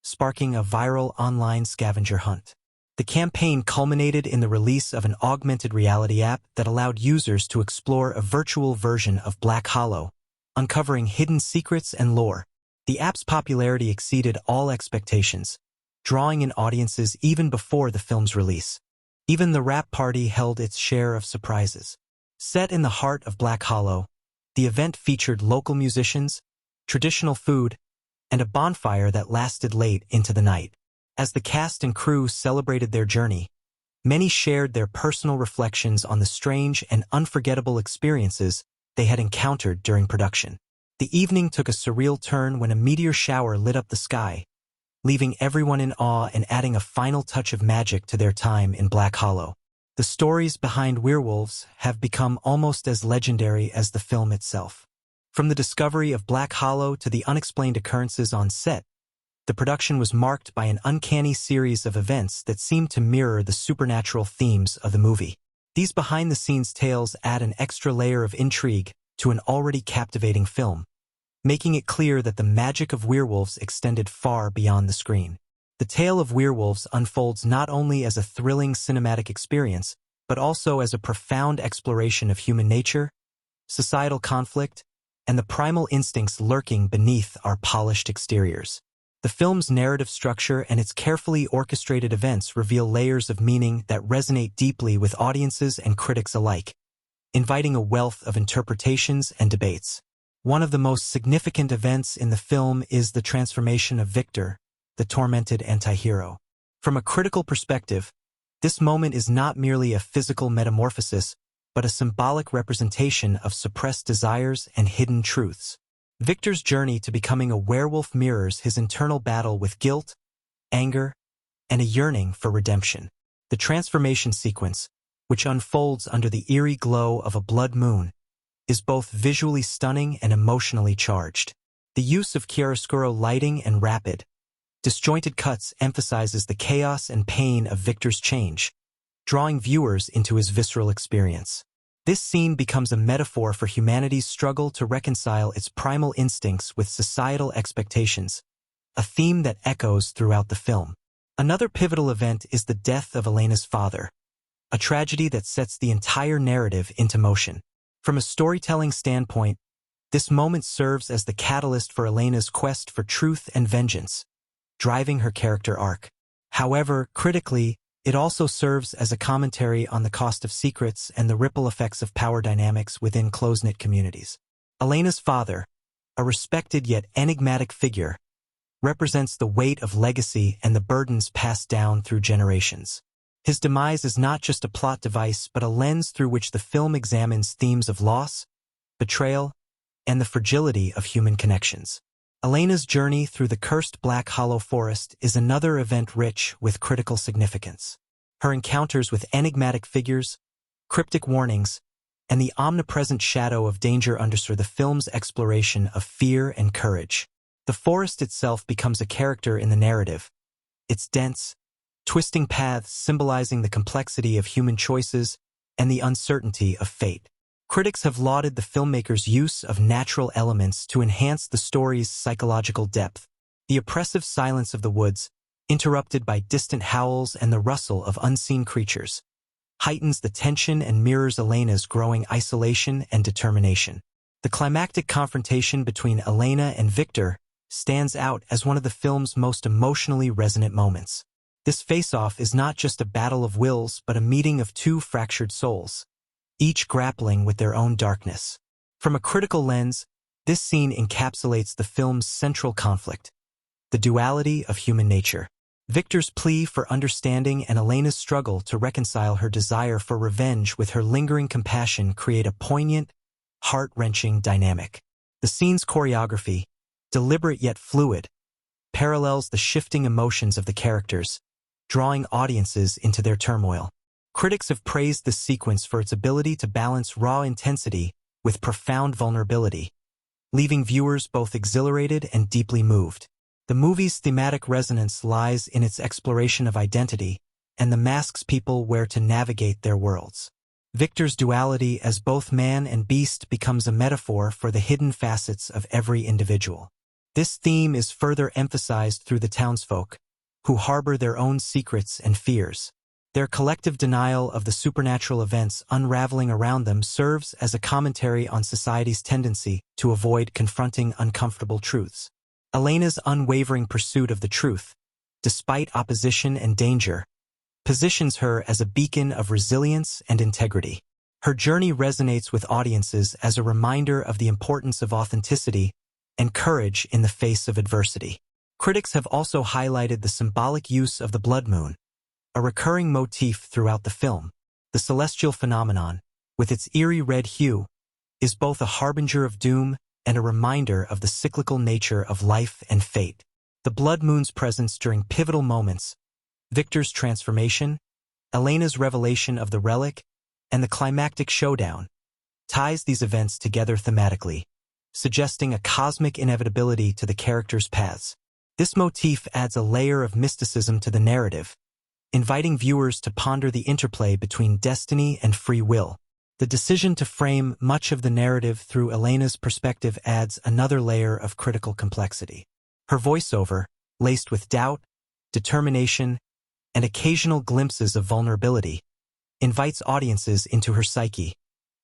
sparking a viral online scavenger hunt. The campaign culminated in the release of an augmented reality app that allowed users to explore a virtual version of Black Hollow, uncovering hidden secrets and lore. The app's popularity exceeded all expectations, drawing in audiences even before the film's release. Even the wrap party held its share of surprises. Set in the heart of Black Hollow, the event featured local musicians, traditional food, and a bonfire that lasted late into the night. As the cast and crew celebrated their journey, many shared their personal reflections on the strange and unforgettable experiences they had encountered during production. The evening took a surreal turn when a meteor shower lit up the sky, leaving everyone in awe and adding a final touch of magic to their time in Black Hollow. The stories behind Werewolves have become almost as legendary as the film itself. From the discovery of Black Hollow to the unexplained occurrences on set, the production was marked by an uncanny series of events that seemed to mirror the supernatural themes of the movie. These behind-the-scenes tales add an extra layer of intrigue to an already captivating film, making it clear that the magic of Werewolves extended far beyond the screen. The tale of Werewolves unfolds not only as a thrilling cinematic experience, but also as a profound exploration of human nature, societal conflict, and the primal instincts lurking beneath our polished exteriors. The film's narrative structure and its carefully orchestrated events reveal layers of meaning that resonate deeply with audiences and critics alike, inviting a wealth of interpretations and debates. One of the most significant events in the film is the transformation of Victor, the tormented anti-hero. From a critical perspective, this moment is not merely a physical metamorphosis, but a symbolic representation of suppressed desires and hidden truths. Victor's journey to becoming a werewolf mirrors his internal battle with guilt, anger, and a yearning for redemption. The transformation sequence, which unfolds under the eerie glow of a blood moon, is both visually stunning and emotionally charged. The use of chiaroscuro lighting and rapid, disjointed cuts emphasizes the chaos and pain of Victor's change, drawing viewers into his visceral experience. This scene becomes a metaphor for humanity's struggle to reconcile its primal instincts with societal expectations, a theme that echoes throughout the film. Another pivotal event is the death of Elena's father, a tragedy that sets the entire narrative into motion. From a storytelling standpoint, this moment serves as the catalyst for Elena's quest for truth and vengeance, driving her character arc. However, critically, it also serves as a commentary on the cost of secrets and the ripple effects of power dynamics within close-knit communities. Elena's father, a respected yet enigmatic figure, represents the weight of legacy and the burdens passed down through generations. His demise is not just a plot device, but a lens through which the film examines themes of loss, betrayal, and the fragility of human connections. Elena's journey through the cursed Black Hollow Forest is another event rich with critical significance. Her encounters with enigmatic figures, cryptic warnings, and the omnipresent shadow of danger underscore the film's exploration of fear and courage. The forest itself becomes a character in the narrative, its dense, twisting paths symbolizing the complexity of human choices and the uncertainty of fate. Critics have lauded the filmmaker's use of natural elements to enhance the story's psychological depth. The oppressive silence of the woods, interrupted by distant howls and the rustle of unseen creatures, heightens the tension and mirrors Elena's growing isolation and determination. The climactic confrontation between Elena and Victor stands out as one of the film's most emotionally resonant moments. This face-off is not just a battle of wills but a meeting of two fractured souls, each grappling with their own darkness. From a critical lens, this scene encapsulates the film's central conflict, the duality of human nature. Victor's plea for understanding and Elena's struggle to reconcile her desire for revenge with her lingering compassion create a poignant, heart-wrenching dynamic. The scene's choreography, deliberate yet fluid, parallels the shifting emotions of the characters, drawing audiences into their turmoil. Critics have praised this sequence for its ability to balance raw intensity with profound vulnerability, leaving viewers both exhilarated and deeply moved. The movie's thematic resonance lies in its exploration of identity and the masks people wear to navigate their worlds. Victor's duality as both man and beast becomes a metaphor for the hidden facets of every individual. This theme is further emphasized through the townsfolk, who harbor their own secrets and fears. Their collective denial of the supernatural events unraveling around them serves as a commentary on society's tendency to avoid confronting uncomfortable truths. Elena's unwavering pursuit of the truth, despite opposition and danger, positions her as a beacon of resilience and integrity. Her journey resonates with audiences as a reminder of the importance of authenticity and courage in the face of adversity. Critics have also highlighted the symbolic use of the blood moon, a recurring motif throughout the film. The celestial phenomenon, with its eerie red hue, is both a harbinger of doom and a reminder of the cyclical nature of life and fate. The blood moon's presence during pivotal moments, Victor's transformation, Elena's revelation of the relic, and the climactic showdown, ties these events together thematically, suggesting a cosmic inevitability to the characters' paths. This motif adds a layer of mysticism to the narrative, inviting viewers to ponder the interplay between destiny and free will. The decision to frame much of the narrative through Elena's perspective adds another layer of critical complexity. Her voiceover, laced with doubt, determination, and occasional glimpses of vulnerability, invites audiences into her psyche,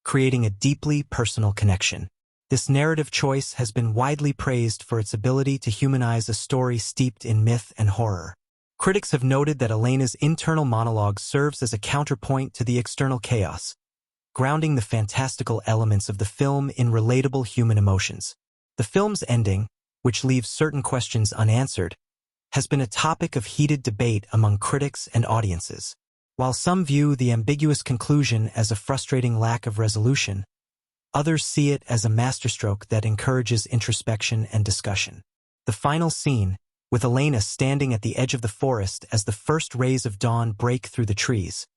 creating a deeply personal connection. This narrative choice has been widely praised for its ability to humanize a story steeped in myth and horror. Critics have noted that Elena's internal monologue serves as a counterpoint to the external chaos, grounding the fantastical elements of the film in relatable human emotions. The film's ending, which leaves certain questions unanswered, has been a topic of heated debate among critics and audiences. While some view the ambiguous conclusion as a frustrating lack of resolution, others see it as a masterstroke that encourages introspection and discussion. The final scene, with Elena standing at the edge of the forest as the first rays of dawn break through the trees,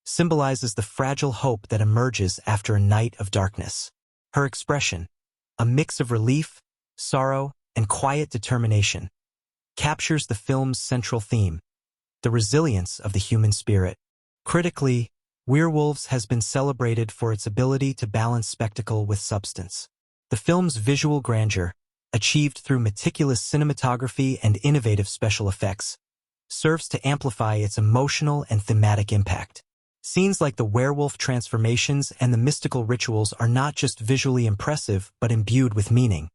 symbolizes the fragile hope that emerges after a night of darkness. Her expression, a mix of relief, sorrow, and quiet determination, captures the film's central theme, the resilience of the human spirit. Critically, Werewolves has been celebrated for its ability to balance spectacle with substance. The film's visual grandeur, achieved through meticulous cinematography and innovative special effects, serves to amplify its emotional and thematic impact. Scenes like the werewolf transformations and the mystical rituals are not just visually impressive but imbued with meaning,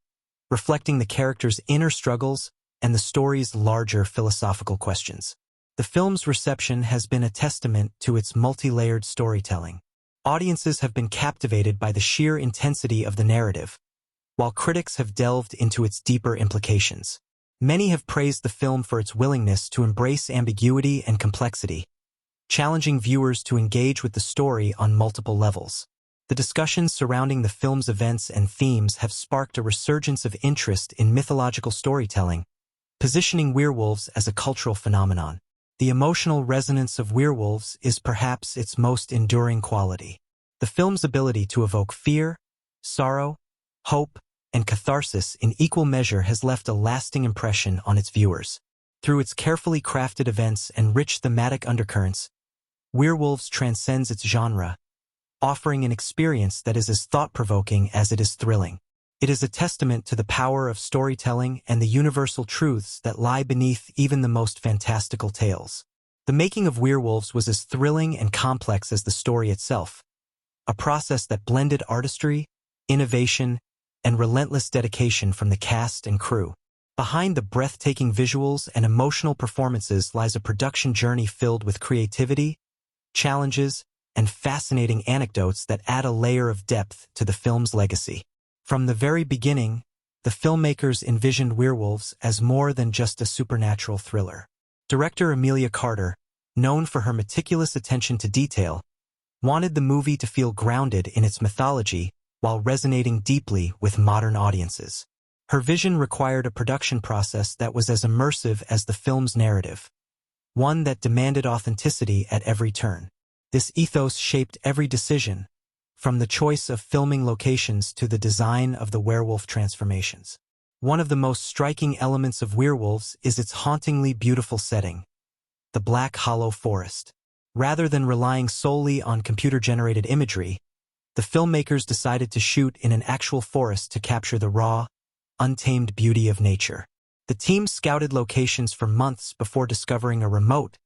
reflecting the characters' inner struggles and the story's larger philosophical questions. The film's reception has been a testament to its multi-layered storytelling. Audiences have been captivated by the sheer intensity of the narrative, while critics have delved into its deeper implications. Many have praised the film for its willingness to embrace ambiguity and complexity, challenging viewers to engage with the story on multiple levels. The discussions surrounding the film's events and themes have sparked a resurgence of interest in mythological storytelling, positioning werewolves as a cultural phenomenon. The emotional resonance of Werewolves is perhaps its most enduring quality. The film's ability to evoke fear, sorrow, hope, and catharsis in equal measure has left a lasting impression on its viewers. Through its carefully crafted events and rich thematic undercurrents, Werewolves transcends its genre, offering an experience that is as thought-provoking as it is thrilling. It is a testament to the power of storytelling and the universal truths that lie beneath even the most fantastical tales. The making of Werewolves was as thrilling and complex as the story itself, a process that blended artistry, innovation, and relentless dedication from the cast and crew. Behind the breathtaking visuals and emotional performances lies a production journey filled with creativity, challenges, and fascinating anecdotes that add a layer of depth to the film's legacy. From the very beginning, the filmmakers envisioned Werewolves as more than just a supernatural thriller. Director Emilia Carter, known for her meticulous attention to detail, wanted the movie to feel grounded in its mythology while resonating deeply with modern audiences. Her vision required a production process that was as immersive as the film's narrative, one that demanded authenticity at every turn. This ethos shaped every decision, from the choice of filming locations to the design of the werewolf transformations. One of the most striking elements of Werewolves is its hauntingly beautiful setting, the Black Hollow Forest. Rather than relying solely on computer-generated imagery, the filmmakers decided to shoot in an actual forest to capture the raw, untamed beauty of nature. The team scouted locations for months before discovering a remote,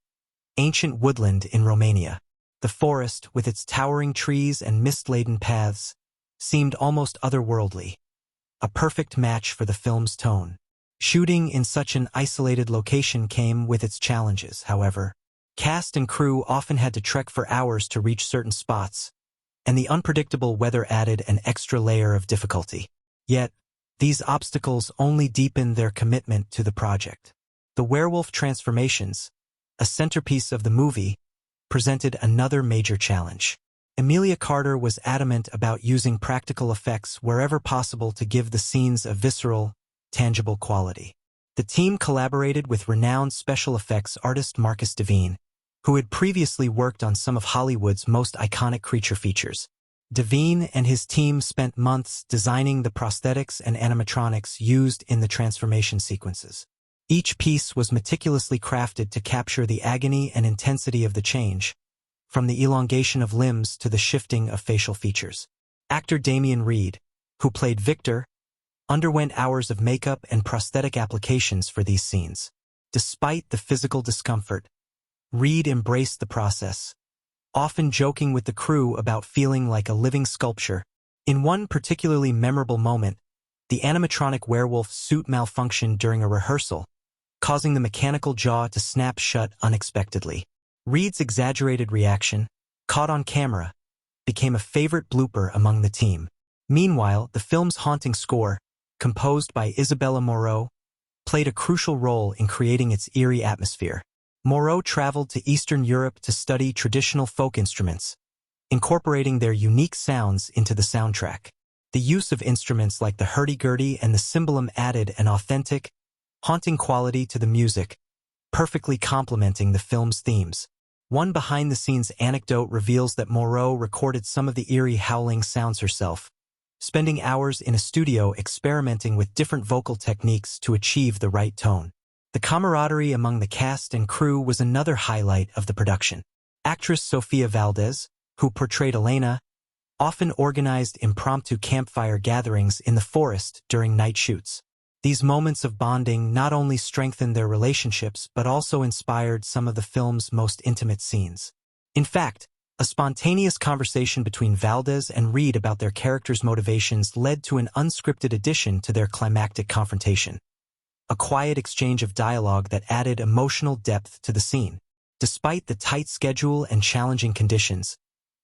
ancient woodland in Romania. The forest, with its towering trees and mist-laden paths, seemed almost otherworldly, a perfect match for the film's tone. Shooting in such an isolated location came with its challenges, however. Cast and crew often had to trek for hours to reach certain spots, and the unpredictable weather added an extra layer of difficulty. Yet, these obstacles only deepened their commitment to the project. The werewolf transformations, a centerpiece of the movie, presented another major challenge. Emilia Carter was adamant about using practical effects wherever possible to give the scenes a visceral, tangible quality. The team collaborated with renowned special effects artist Marcus Devine, who had previously worked on some of Hollywood's most iconic creature features. Devine and his team spent months designing the prosthetics and animatronics used in the transformation sequences. Each piece was meticulously crafted to capture the agony and intensity of the change, from the elongation of limbs to the shifting of facial features. Actor Damian Reed, who played Victor, underwent hours of makeup and prosthetic applications for these scenes. Despite the physical discomfort, Reed embraced the process, often joking with the crew about feeling like a living sculpture. In one particularly memorable moment, the animatronic werewolf suit malfunctioned during a rehearsal, causing the mechanical jaw to snap shut unexpectedly. Reed's exaggerated reaction, caught on camera, became a favorite blooper among the team. Meanwhile, the film's haunting score, composed by Isabella Moreau, played a crucial role in creating its eerie atmosphere. Moreau traveled to Eastern Europe to study traditional folk instruments, incorporating their unique sounds into the soundtrack. The use of instruments like the hurdy-gurdy and the cymbalum added an authentic, haunting quality to the music, perfectly complementing the film's themes. One behind-the-scenes anecdote reveals that Moreau recorded some of the eerie howling sounds herself, spending hours in a studio experimenting with different vocal techniques to achieve the right tone. The camaraderie among the cast and crew was another highlight of the production. Actress Sofia Valdez, who portrayed Elena, often organized impromptu campfire gatherings in the forest during night shoots. These moments of bonding not only strengthened their relationships but also inspired some of the film's most intimate scenes. In fact, a spontaneous conversation between Valdez and Reed about their characters' motivations led to an unscripted addition to their climactic confrontation. A quiet exchange of dialogue that added emotional depth to the scene. Despite the tight schedule and challenging conditions,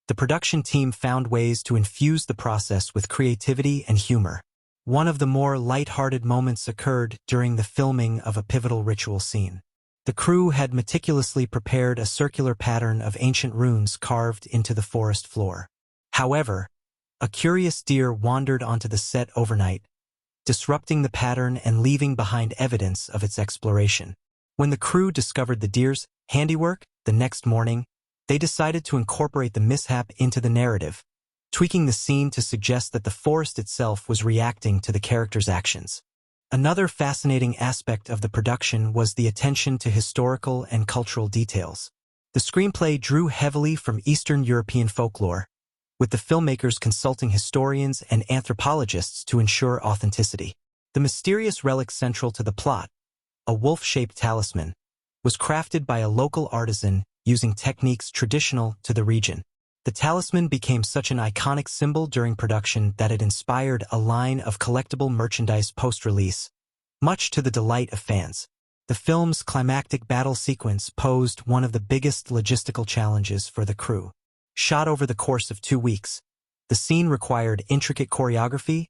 the production team found ways to infuse the process with creativity and humor. One of the more light-hearted moments occurred during the filming of a pivotal ritual scene. The crew had meticulously prepared a circular pattern of ancient runes carved into the forest floor. However, a curious deer wandered onto the set overnight, disrupting the pattern and leaving behind evidence of its exploration. When the crew discovered the deer's handiwork the next morning, they decided to incorporate the mishap into the narrative, tweaking the scene to suggest that the forest itself was reacting to the character's actions. Another fascinating aspect of the production was the attention to historical and cultural details. The screenplay drew heavily from Eastern European folklore, with the filmmakers consulting historians and anthropologists to ensure authenticity. The mysterious relic central to the plot, a wolf-shaped talisman, was crafted by a local artisan using techniques traditional to the region. The talisman became such an iconic symbol during production that it inspired a line of collectible merchandise post-release, much to the delight of fans. The film's climactic battle sequence posed one of the biggest logistical challenges for the crew. Shot over the course of 2 weeks, the scene required intricate choreography,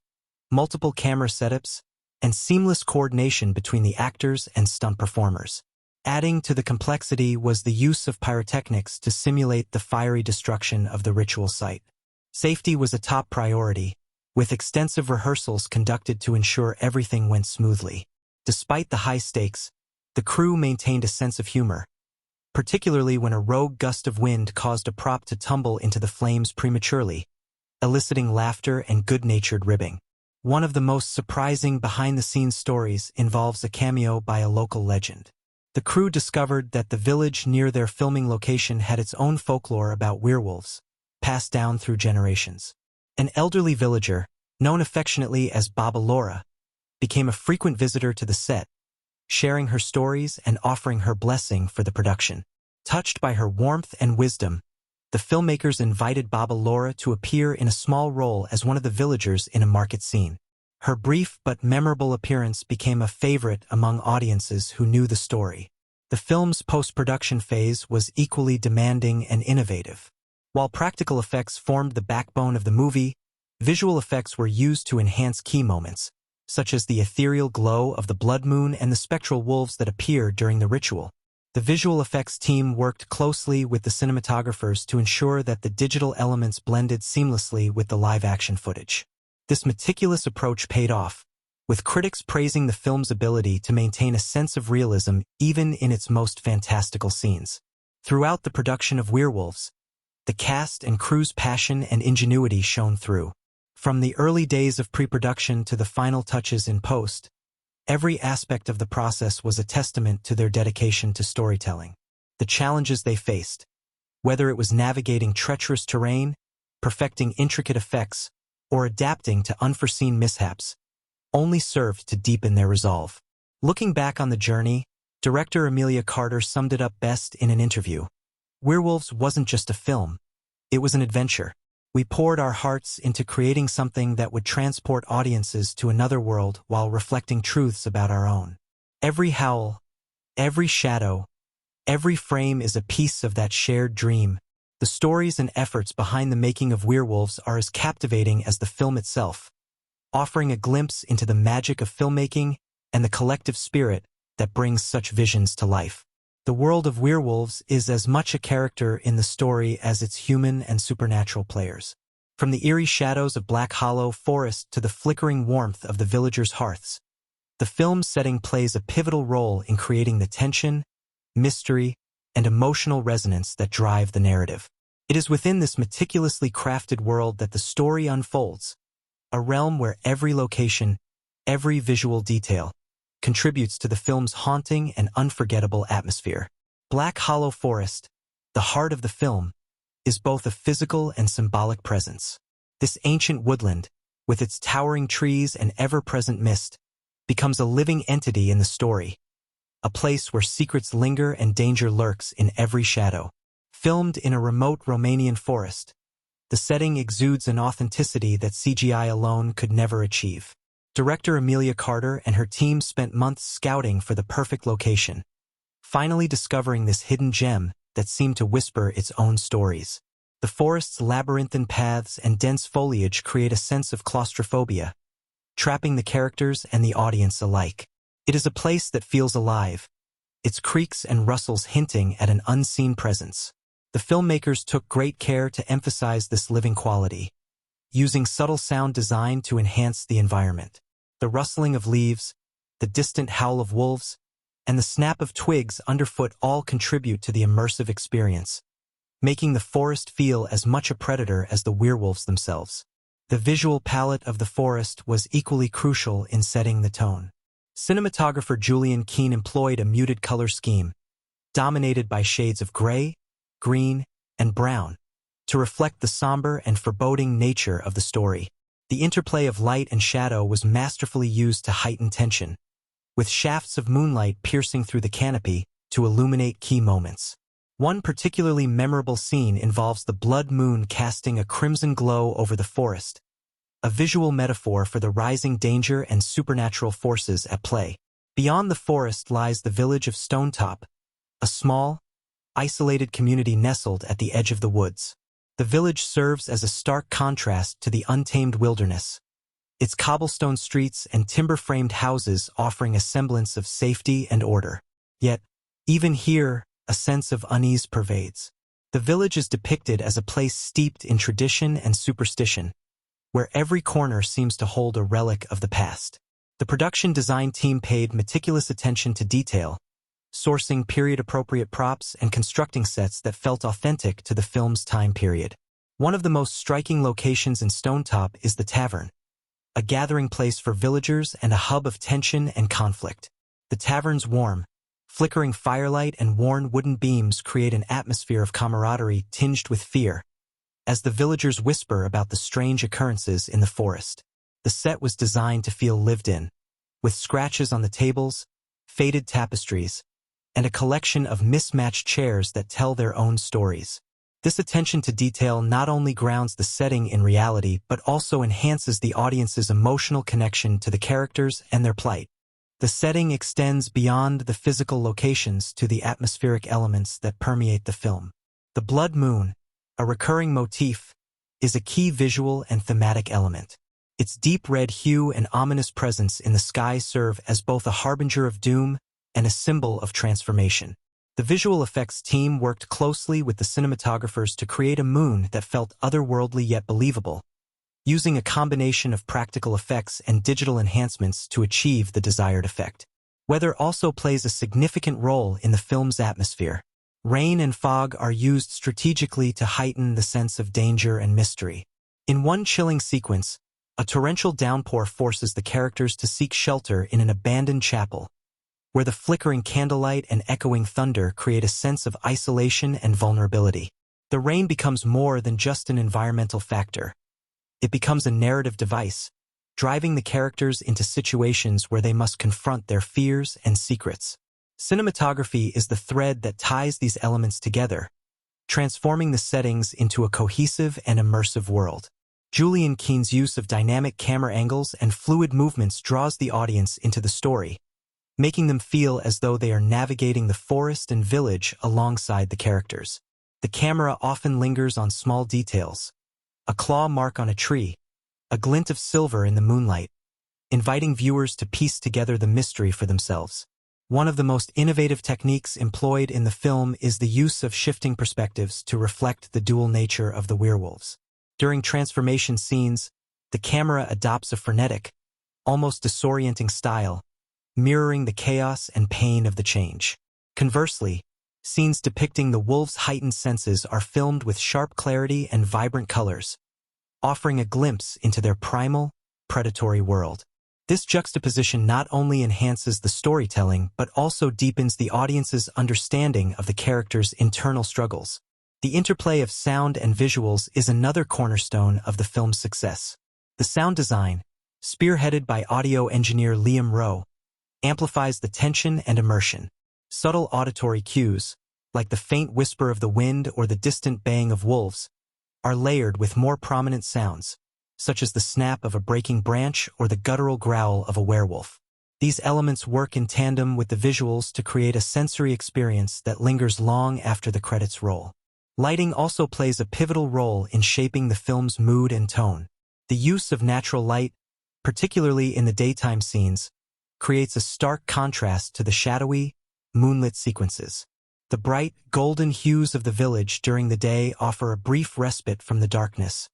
multiple camera setups, and seamless coordination between the actors and stunt performers. Adding to the complexity was the use of pyrotechnics to simulate the fiery destruction of the ritual site. Safety was a top priority, with extensive rehearsals conducted to ensure everything went smoothly. Despite the high stakes, the crew maintained a sense of humor, particularly when a rogue gust of wind caused a prop to tumble into the flames prematurely, eliciting laughter and good-natured ribbing. One of the most surprising behind-the-scenes stories involves a cameo by a local legend. The crew discovered that the village near their filming location had its own folklore about werewolves, passed down through generations. An elderly villager, known affectionately as Baba Laura, became a frequent visitor to the set, sharing her stories and offering her blessing for the production. Touched by her warmth and wisdom, the filmmakers invited Baba Laura to appear in a small role as one of the villagers in a market scene. Her brief but memorable appearance became a favorite among audiences who knew the story. The film's post-production phase was equally demanding and innovative. While practical effects formed the backbone of the movie, visual effects were used to enhance key moments, such as the ethereal glow of the blood moon and the spectral wolves that appeared during the ritual. The visual effects team worked closely with the cinematographers to ensure that the digital elements blended seamlessly with the live-action footage. This meticulous approach paid off, with critics praising the film's ability to maintain a sense of realism even in its most fantastical scenes. Throughout the production of Werewolves, the cast and crew's passion and ingenuity shone through. From the early days of pre-production to the final touches in post, every aspect of the process was a testament to their dedication to storytelling. The challenges they faced, whether it was navigating treacherous terrain, perfecting intricate effects, or adapting to unforeseen mishaps, only served to deepen their resolve. Looking back on the journey, director Amelia Carter summed it up best in an interview. Werewolves wasn't just a film, it was an adventure. We poured our hearts into creating something that would transport audiences to another world while reflecting truths about our own. Every howl, every shadow, every frame is a piece of that shared dream. The stories and efforts behind the making of Werewolves are as captivating as the film itself, offering a glimpse into the magic of filmmaking and the collective spirit that brings such visions to life. The world of Werewolves is as much a character in the story as its human and supernatural players. From the eerie shadows of Black Hollow Forest to the flickering warmth of the villagers' hearths, the film's setting plays a pivotal role in creating the tension, mystery, and emotional resonance that drive the narrative. It is within this meticulously crafted world that the story unfolds, a realm where every location, every visual detail, contributes to the film's haunting and unforgettable atmosphere. Black Hollow Forest, the heart of the film, is both a physical and symbolic presence. This ancient woodland, with its towering trees and ever-present mist, becomes a living entity in the story, a place where secrets linger and danger lurks in every shadow. Filmed in a remote Romanian forest, the setting exudes an authenticity that CGI alone could never achieve. Director Amelia Carter and her team spent months scouting for the perfect location, finally discovering this hidden gem that seemed to whisper its own stories. The forest's labyrinthine paths and dense foliage create a sense of claustrophobia, trapping the characters and the audience alike. It is a place that feels alive, its creaks and rustles hinting at an unseen presence. The filmmakers took great care to emphasize this living quality, using subtle sound design to enhance the environment. The rustling of leaves, the distant howl of wolves, and the snap of twigs underfoot all contribute to the immersive experience, making the forest feel as much a predator as the werewolves themselves. The visual palette of the forest was equally crucial in setting the tone. Cinematographer Julian Keane employed a muted color scheme, dominated by shades of gray, green, and brown, to reflect the somber and foreboding nature of the story. The interplay of light and shadow was masterfully used to heighten tension, with shafts of moonlight piercing through the canopy to illuminate key moments. One particularly memorable scene involves the blood moon casting a crimson glow over the forest, a visual metaphor for the rising danger and supernatural forces at play. Beyond the forest lies the village of Stonetop, a small, isolated community nestled at the edge of the woods. The village serves as a stark contrast to the untamed wilderness, its cobblestone streets and timber-framed houses offering a semblance of safety and order. Yet, even here, a sense of unease pervades. The village is depicted as a place steeped in tradition and superstition, where every corner seems to hold a relic of the past. The production design team paid meticulous attention to detail, sourcing period-appropriate props and constructing sets that felt authentic to the film's time period. One of the most striking locations in Stonetop is the tavern, a gathering place for villagers and a hub of tension and conflict. The tavern's warm, flickering firelight and worn wooden beams create an atmosphere of camaraderie tinged with fear, as the villagers whisper about the strange occurrences in the forest. The set was designed to feel lived in, with scratches on the tables, faded tapestries, and a collection of mismatched chairs that tell their own stories. This attention to detail not only grounds the setting in reality but also enhances the audience's emotional connection to the characters and their plight. The setting extends beyond the physical locations to the atmospheric elements that permeate the film. The blood moon, a recurring motif, is a key visual and thematic element. Its deep red hue and ominous presence in the sky serve as both a harbinger of doom and a symbol of transformation. The visual effects team worked closely with the cinematographers to create a moon that felt otherworldly yet believable, using a combination of practical effects and digital enhancements to achieve the desired effect. Weather also plays a significant role in the film's atmosphere. Rain and fog are used strategically to heighten the sense of danger and mystery. In one chilling sequence, a torrential downpour forces the characters to seek shelter in an abandoned chapel, where the flickering candlelight and echoing thunder create a sense of isolation and vulnerability. The rain becomes more than just an environmental factor. It becomes a narrative device, driving the characters into situations where they must confront their fears and secrets. Cinematography is the thread that ties these elements together, transforming the settings into a cohesive and immersive world. Julian Keene's use of dynamic camera angles and fluid movements draws the audience into the story, making them feel as though they are navigating the forest and village alongside the characters. The camera often lingers on small details, a claw mark on a tree, a glint of silver in the moonlight, inviting viewers to piece together the mystery for themselves. One of the most innovative techniques employed in the film is the use of shifting perspectives to reflect the dual nature of the werewolves. During transformation scenes, the camera adopts a frenetic, almost disorienting style, mirroring the chaos and pain of the change. Conversely, scenes depicting the wolves' heightened senses are filmed with sharp clarity and vibrant colors, offering a glimpse into their primal, predatory world. This juxtaposition not only enhances the storytelling but also deepens the audience's understanding of the characters' internal struggles. The interplay of sound and visuals is another cornerstone of the film's success. The sound design, spearheaded by audio engineer Liam Rowe, amplifies the tension and immersion. Subtle auditory cues, like the faint whisper of the wind or the distant baying of wolves, are layered with more prominent sounds, such as the snap of a breaking branch or the guttural growl of a werewolf. These elements work in tandem with the visuals to create a sensory experience that lingers long after the credits roll. Lighting also plays a pivotal role in shaping the film's mood and tone. The use of natural light, particularly in the daytime scenes, creates a stark contrast to the shadowy, moonlit sequences. The bright, golden hues of the village during the day offer a brief respite from the darkness,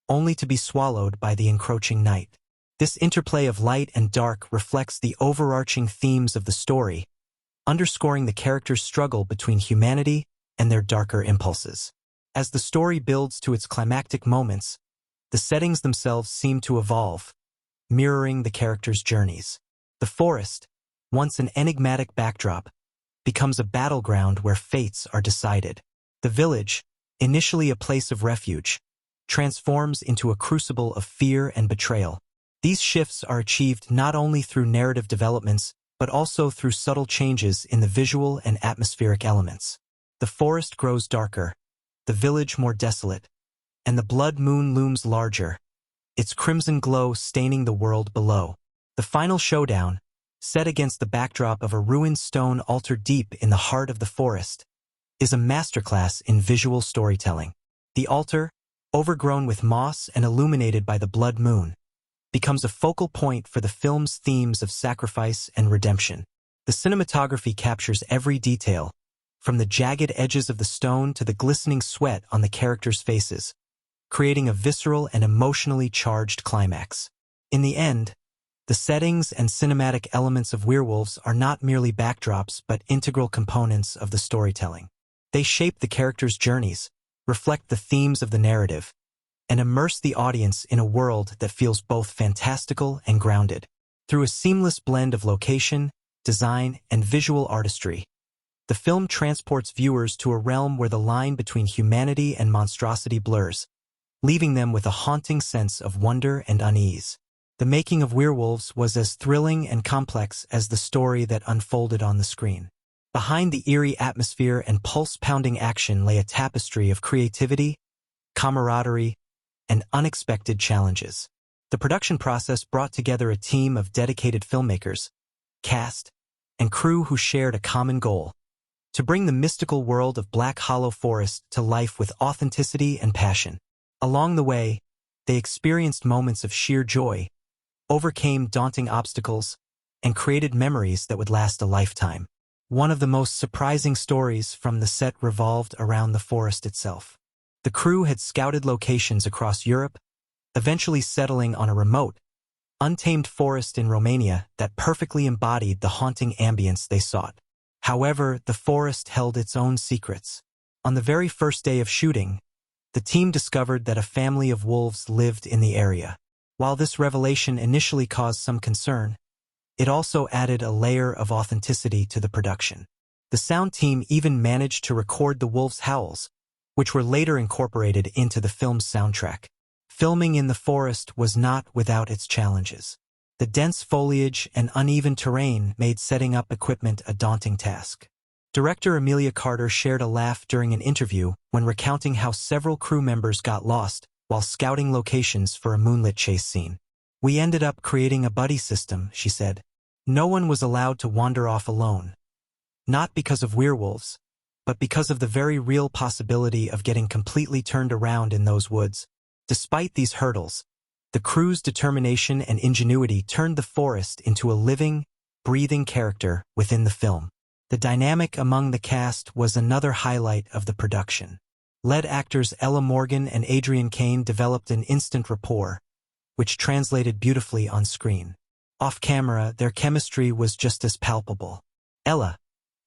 only to be swallowed by the encroaching night. This interplay of light and dark reflects the overarching themes of the story, underscoring the characters' struggle between humanity and their darker impulses. As the story builds to its climactic moments, the settings themselves seem to evolve, mirroring the characters' journeys. The forest, once an enigmatic backdrop, becomes a battleground where fates are decided. The village, initially a place of refuge, transforms into a crucible of fear and betrayal. These shifts are achieved not only through narrative developments, but also through subtle changes in the visual and atmospheric elements. The forest grows darker, the village more desolate, and the blood moon looms larger, its crimson glow staining the world below. The final showdown, set against the backdrop of a ruined stone altar deep in the heart of the forest, is a masterclass in visual storytelling. The altar, overgrown with moss and illuminated by the blood moon, becomes a focal point for the film's themes of sacrifice and redemption. The cinematography captures every detail, from the jagged edges of the stone to the glistening sweat on the characters' faces, creating a visceral and emotionally charged climax. In the end, the settings and cinematic elements of Werewolves are not merely backdrops but integral components of the storytelling. They shape the characters' journeys, reflect the themes of the narrative, and immerse the audience in a world that feels both fantastical and grounded. Through a seamless blend of location, design, and visual artistry, the film transports viewers to a realm where the line between humanity and monstrosity blurs, leaving them with a haunting sense of wonder and unease. The making of Werewolves was as thrilling and complex as the story that unfolded on the screen. Behind the eerie atmosphere and pulse-pounding action lay a tapestry of creativity, camaraderie, and unexpected challenges. The production process brought together a team of dedicated filmmakers, cast, and crew who shared a common goal: to bring the mystical world of Black Hollow Forest to life with authenticity and passion. Along the way, they experienced moments of sheer joy, overcame daunting obstacles, and created memories that would last a lifetime. One of the most surprising stories from the set revolved around the forest itself. The crew had scouted locations across Europe, eventually settling on a remote, untamed forest in Romania that perfectly embodied the haunting ambience they sought. However, the forest held its own secrets. On the very first day of shooting, the team discovered that a family of wolves lived in the area. While this revelation initially caused some concern, it also added a layer of authenticity to the production. The sound team even managed to record the wolves' howls, which were later incorporated into the film's soundtrack. Filming in the forest was not without its challenges. The dense foliage and uneven terrain made setting up equipment a daunting task. Director Emilia Carter shared a laugh during an interview when recounting how several crew members got lost while scouting locations for a moonlit chase scene. "We ended up creating a buddy system," she said. "No one was allowed to wander off alone. Not because of werewolves, but because of the very real possibility of getting completely turned around in those woods." Despite these hurdles, the crew's determination and ingenuity turned the forest into a living, breathing character within the film. The dynamic among the cast was another highlight of the production. Lead actors Ella Morgan and Adrian Kane developed an instant rapport, which translated beautifully on screen. Off-camera, their chemistry was just as palpable. Ella,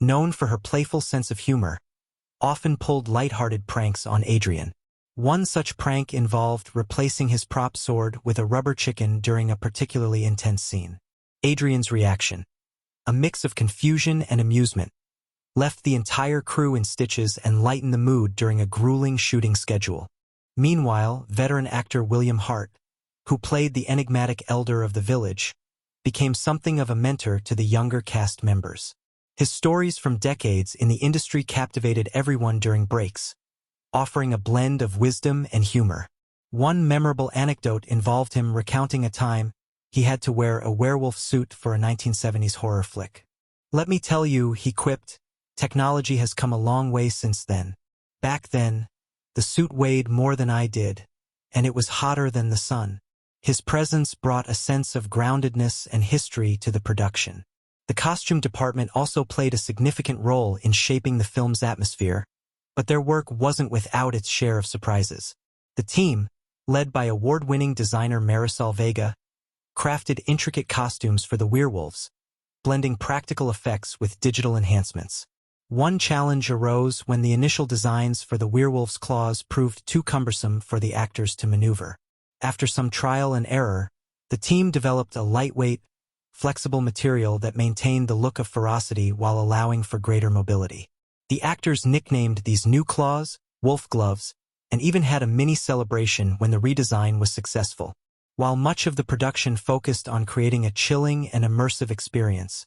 known for her playful sense of humor, often pulled lighthearted pranks on Adrian. One such prank involved replacing his prop sword with a rubber chicken during a particularly intense scene. Adrian's reaction, a mix of confusion and amusement, left the entire crew in stitches and lightened the mood during a grueling shooting schedule. Meanwhile, veteran actor William Hart, who played the enigmatic elder of the village, became something of a mentor to the younger cast members. His stories from decades in the industry captivated everyone during breaks, offering a blend of wisdom and humor. One memorable anecdote involved him recounting a time he had to wear a werewolf suit for a 1970s horror flick. "Let me tell you," he quipped, "technology has come a long way since then. Back then, the suit weighed more than I did, and it was hotter than the sun." His presence brought a sense of groundedness and history to the production. The costume department also played a significant role in shaping the film's atmosphere, but their work wasn't without its share of surprises. The team, led by award-winning designer Marisol Vega, crafted intricate costumes for the werewolves, blending practical effects with digital enhancements. One challenge arose when the initial designs for the werewolves' claws proved too cumbersome for the actors to maneuver. After some trial and error, the team developed a lightweight, flexible material that maintained the look of ferocity while allowing for greater mobility. The actors nicknamed these new claws wolf gloves, and even had a mini celebration when the redesign was successful. While much of the production focused on creating a chilling and immersive experience,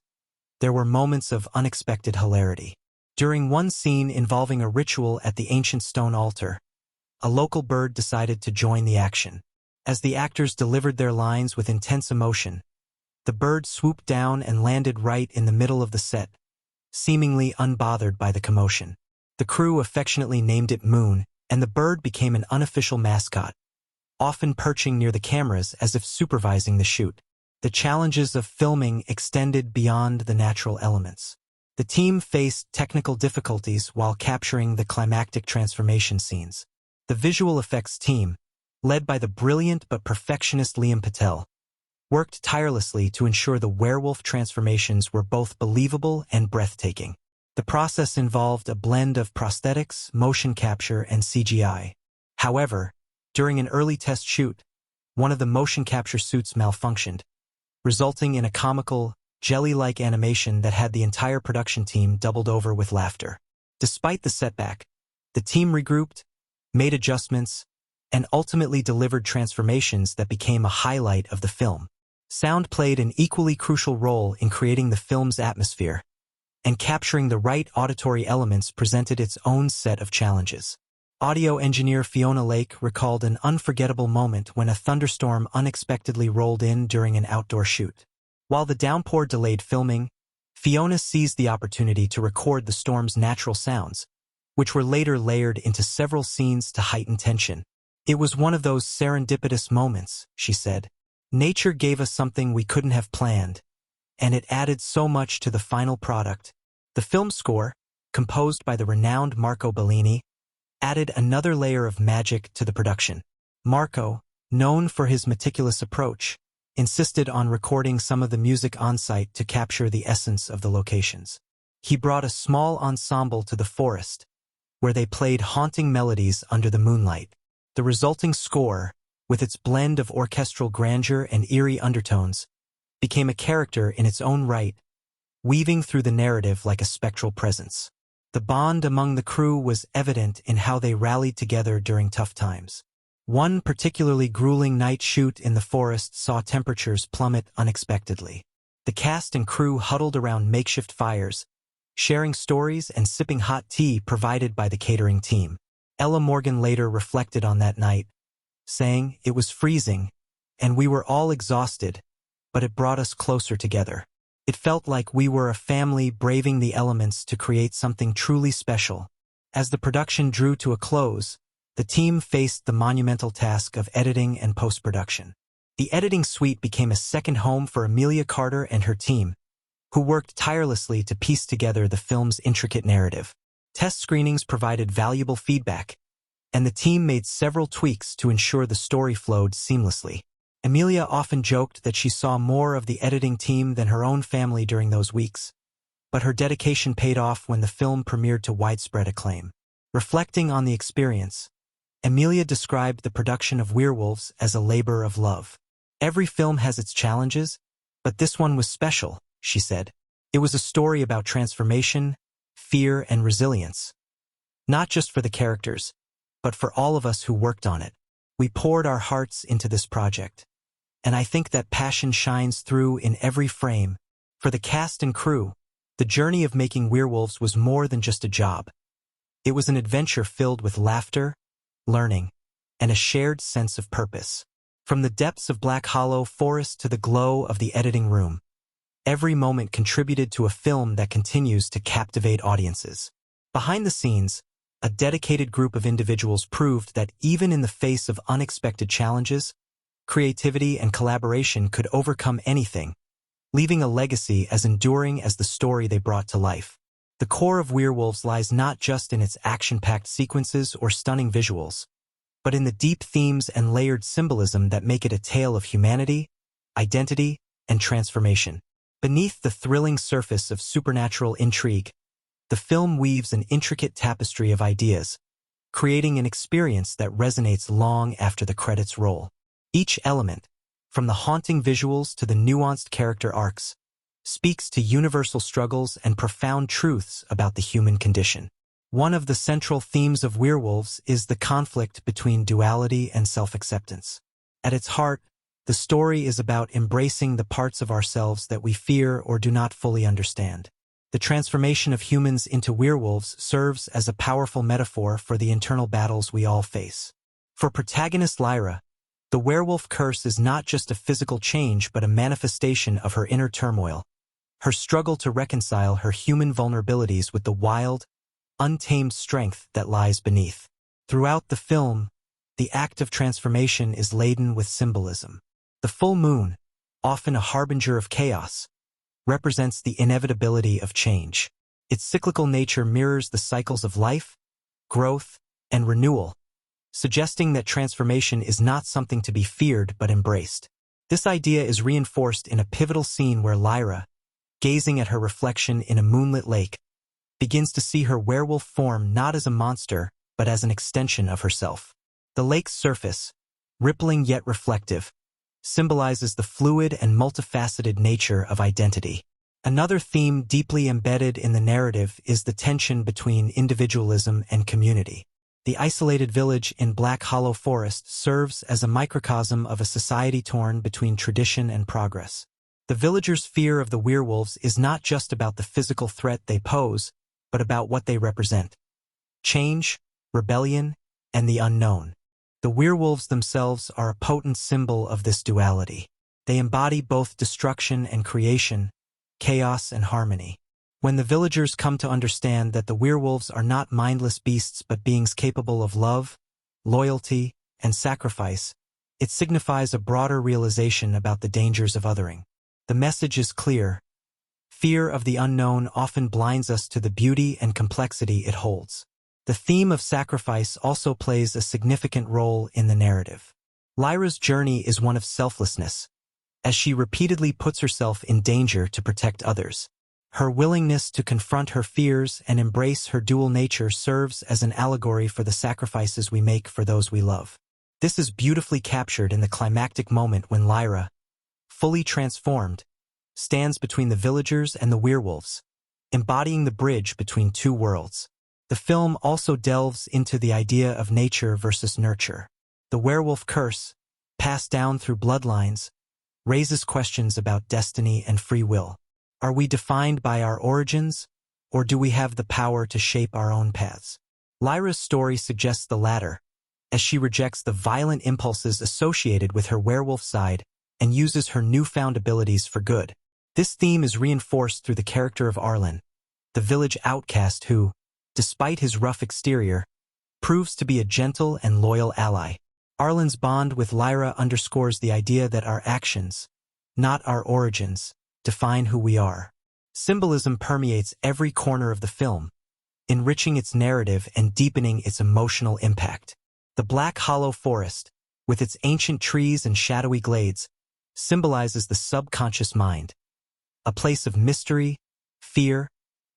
there were moments of unexpected hilarity. During one scene involving a ritual at the ancient stone altar, a local bird decided to join the action. As the actors delivered their lines with intense emotion, the bird swooped down and landed right in the middle of the set, seemingly unbothered by the commotion. The crew affectionately named it Moon, and the bird became an unofficial mascot, often perching near the cameras as if supervising the shoot. The challenges of filming extended beyond the natural elements. The team faced technical difficulties while capturing the climactic transformation scenes. The visual effects team, led by the brilliant but perfectionist Liam Patel, worked tirelessly to ensure the werewolf transformations were both believable and breathtaking. The process involved a blend of prosthetics, motion capture, and CGI. However, during an early test shoot, one of the motion capture suits malfunctioned, resulting in a comical, jelly-like animation that had the entire production team doubled over with laughter. Despite the setback, the team regrouped, made adjustments, and ultimately delivered transformations that became a highlight of the film. Sound played an equally crucial role in creating the film's atmosphere, and capturing the right auditory elements presented its own set of challenges. Audio engineer Fiona Lake recalled an unforgettable moment when a thunderstorm unexpectedly rolled in during an outdoor shoot. While the downpour delayed filming, Fiona seized the opportunity to record the storm's natural sounds, which were later layered into several scenes to heighten tension. "It was one of those serendipitous moments," she said. "Nature gave us something we couldn't have planned, and it added so much to the final product." The film score, composed by the renowned Marco Bellini, added another layer of magic to the production. Marco, known for his meticulous approach, insisted on recording some of the music on-site to capture the essence of the locations. He brought a small ensemble to the forest, where they played haunting melodies under the moonlight. The resulting score, with its blend of orchestral grandeur and eerie undertones, became a character in its own right, weaving through the narrative like a spectral presence. The bond among the crew was evident in how they rallied together during tough times. One particularly grueling night shoot in the forest saw temperatures plummet unexpectedly. The cast and crew huddled around makeshift fires, sharing stories and sipping hot tea provided by the catering team. Ella Morgan later reflected on that night, saying, "It was freezing, and we were all exhausted, but it brought us closer together. It felt like we were a family braving the elements to create something truly special." As the production drew to a close, the team faced the monumental task of editing and post-production. The editing suite became a second home for Amelia Carter and her team, who worked tirelessly to piece together the film's intricate narrative. Test screenings provided valuable feedback, and the team made several tweaks to ensure the story flowed seamlessly. Amelia often joked that she saw more of the editing team than her own family during those weeks, but her dedication paid off when the film premiered to widespread acclaim. Reflecting on the experience, Amelia described the production of Werewolves as a labor of love. "Every film has its challenges, but this one was special," she said. "It was a story about transformation, fear, and resilience. Not just for the characters, but for all of us who worked on it. We poured our hearts into this project, and I think that passion shines through in every frame." For the cast and crew, the journey of making Werewolves was more than just a job. It was an adventure filled with laughter, learning, and a shared sense of purpose. From the depths of Black Hollow Forest to the glow of the editing room, every moment contributed to a film that continues to captivate audiences. Behind the scenes, a dedicated group of individuals proved that even in the face of unexpected challenges, creativity and collaboration could overcome anything, leaving a legacy as enduring as the story they brought to life. The core of Werewolves lies not just in its action-packed sequences or stunning visuals, but in the deep themes and layered symbolism that make it a tale of humanity, identity, and transformation. Beneath the thrilling surface of supernatural intrigue, the film weaves an intricate tapestry of ideas, creating an experience that resonates long after the credits roll. Each element, from the haunting visuals to the nuanced character arcs, speaks to universal struggles and profound truths about the human condition. One of the central themes of Werewolves is the conflict between duality and self-acceptance. At its heart, The story is about embracing the parts of ourselves that we fear or do not fully understand. The transformation of humans into werewolves serves as a powerful metaphor for the internal battles we all face. For protagonist Lyra, the werewolf curse is not just a physical change but a manifestation of her inner turmoil, her struggle to reconcile her human vulnerabilities with the wild, untamed strength that lies beneath. Throughout the film, the act of transformation is laden with symbolism. The full moon, often a harbinger of chaos, represents the inevitability of change. Its cyclical nature mirrors the cycles of life, growth, and renewal, suggesting that transformation is not something to be feared but embraced. This idea is reinforced in a pivotal scene where Lyra, gazing at her reflection in a moonlit lake, begins to see her werewolf form not as a monster but as an extension of herself. The lake's surface, rippling yet reflective, symbolizes the fluid and multifaceted nature of identity. Another theme deeply embedded in the narrative is the tension between individualism and community. The isolated village in Black Hollow Forest serves as a microcosm of a society torn between tradition and progress. The villagers' fear of the werewolves is not just about the physical threat they pose, but about what they represent: change, rebellion, and the unknown. The werewolves themselves are a potent symbol of this duality. They embody both destruction and creation, chaos and harmony. When the villagers come to understand that the werewolves are not mindless beasts but beings capable of love, loyalty, and sacrifice, it signifies a broader realization about the dangers of othering. The message is clear. Fear of the unknown often blinds us to the beauty and complexity it holds. The theme of sacrifice also plays a significant role in the narrative. Lyra's journey is one of selflessness, as she repeatedly puts herself in danger to protect others. Her willingness to confront her fears and embrace her dual nature serves as an allegory for the sacrifices we make for those we love. This is beautifully captured in the climactic moment when Lyra, fully transformed, stands between the villagers and the werewolves, embodying the bridge between two worlds. The film also delves into the idea of nature versus nurture. The werewolf curse, passed down through bloodlines, raises questions about destiny and free will. Are we defined by our origins, or do we have the power to shape our own paths? Lyra's story suggests the latter, as she rejects the violent impulses associated with her werewolf side and uses her newfound abilities for good. This theme is reinforced through the character of Arlen, the village outcast who, despite his rough exterior, proves to be a gentle and loyal ally. Arlen's bond with Lyra underscores the idea that our actions, not our origins, define who we are. Symbolism permeates every corner of the film, enriching its narrative and deepening its emotional impact. The Black Hollow Forest, with its ancient trees and shadowy glades, symbolizes the subconscious mind, a place of mystery, fear,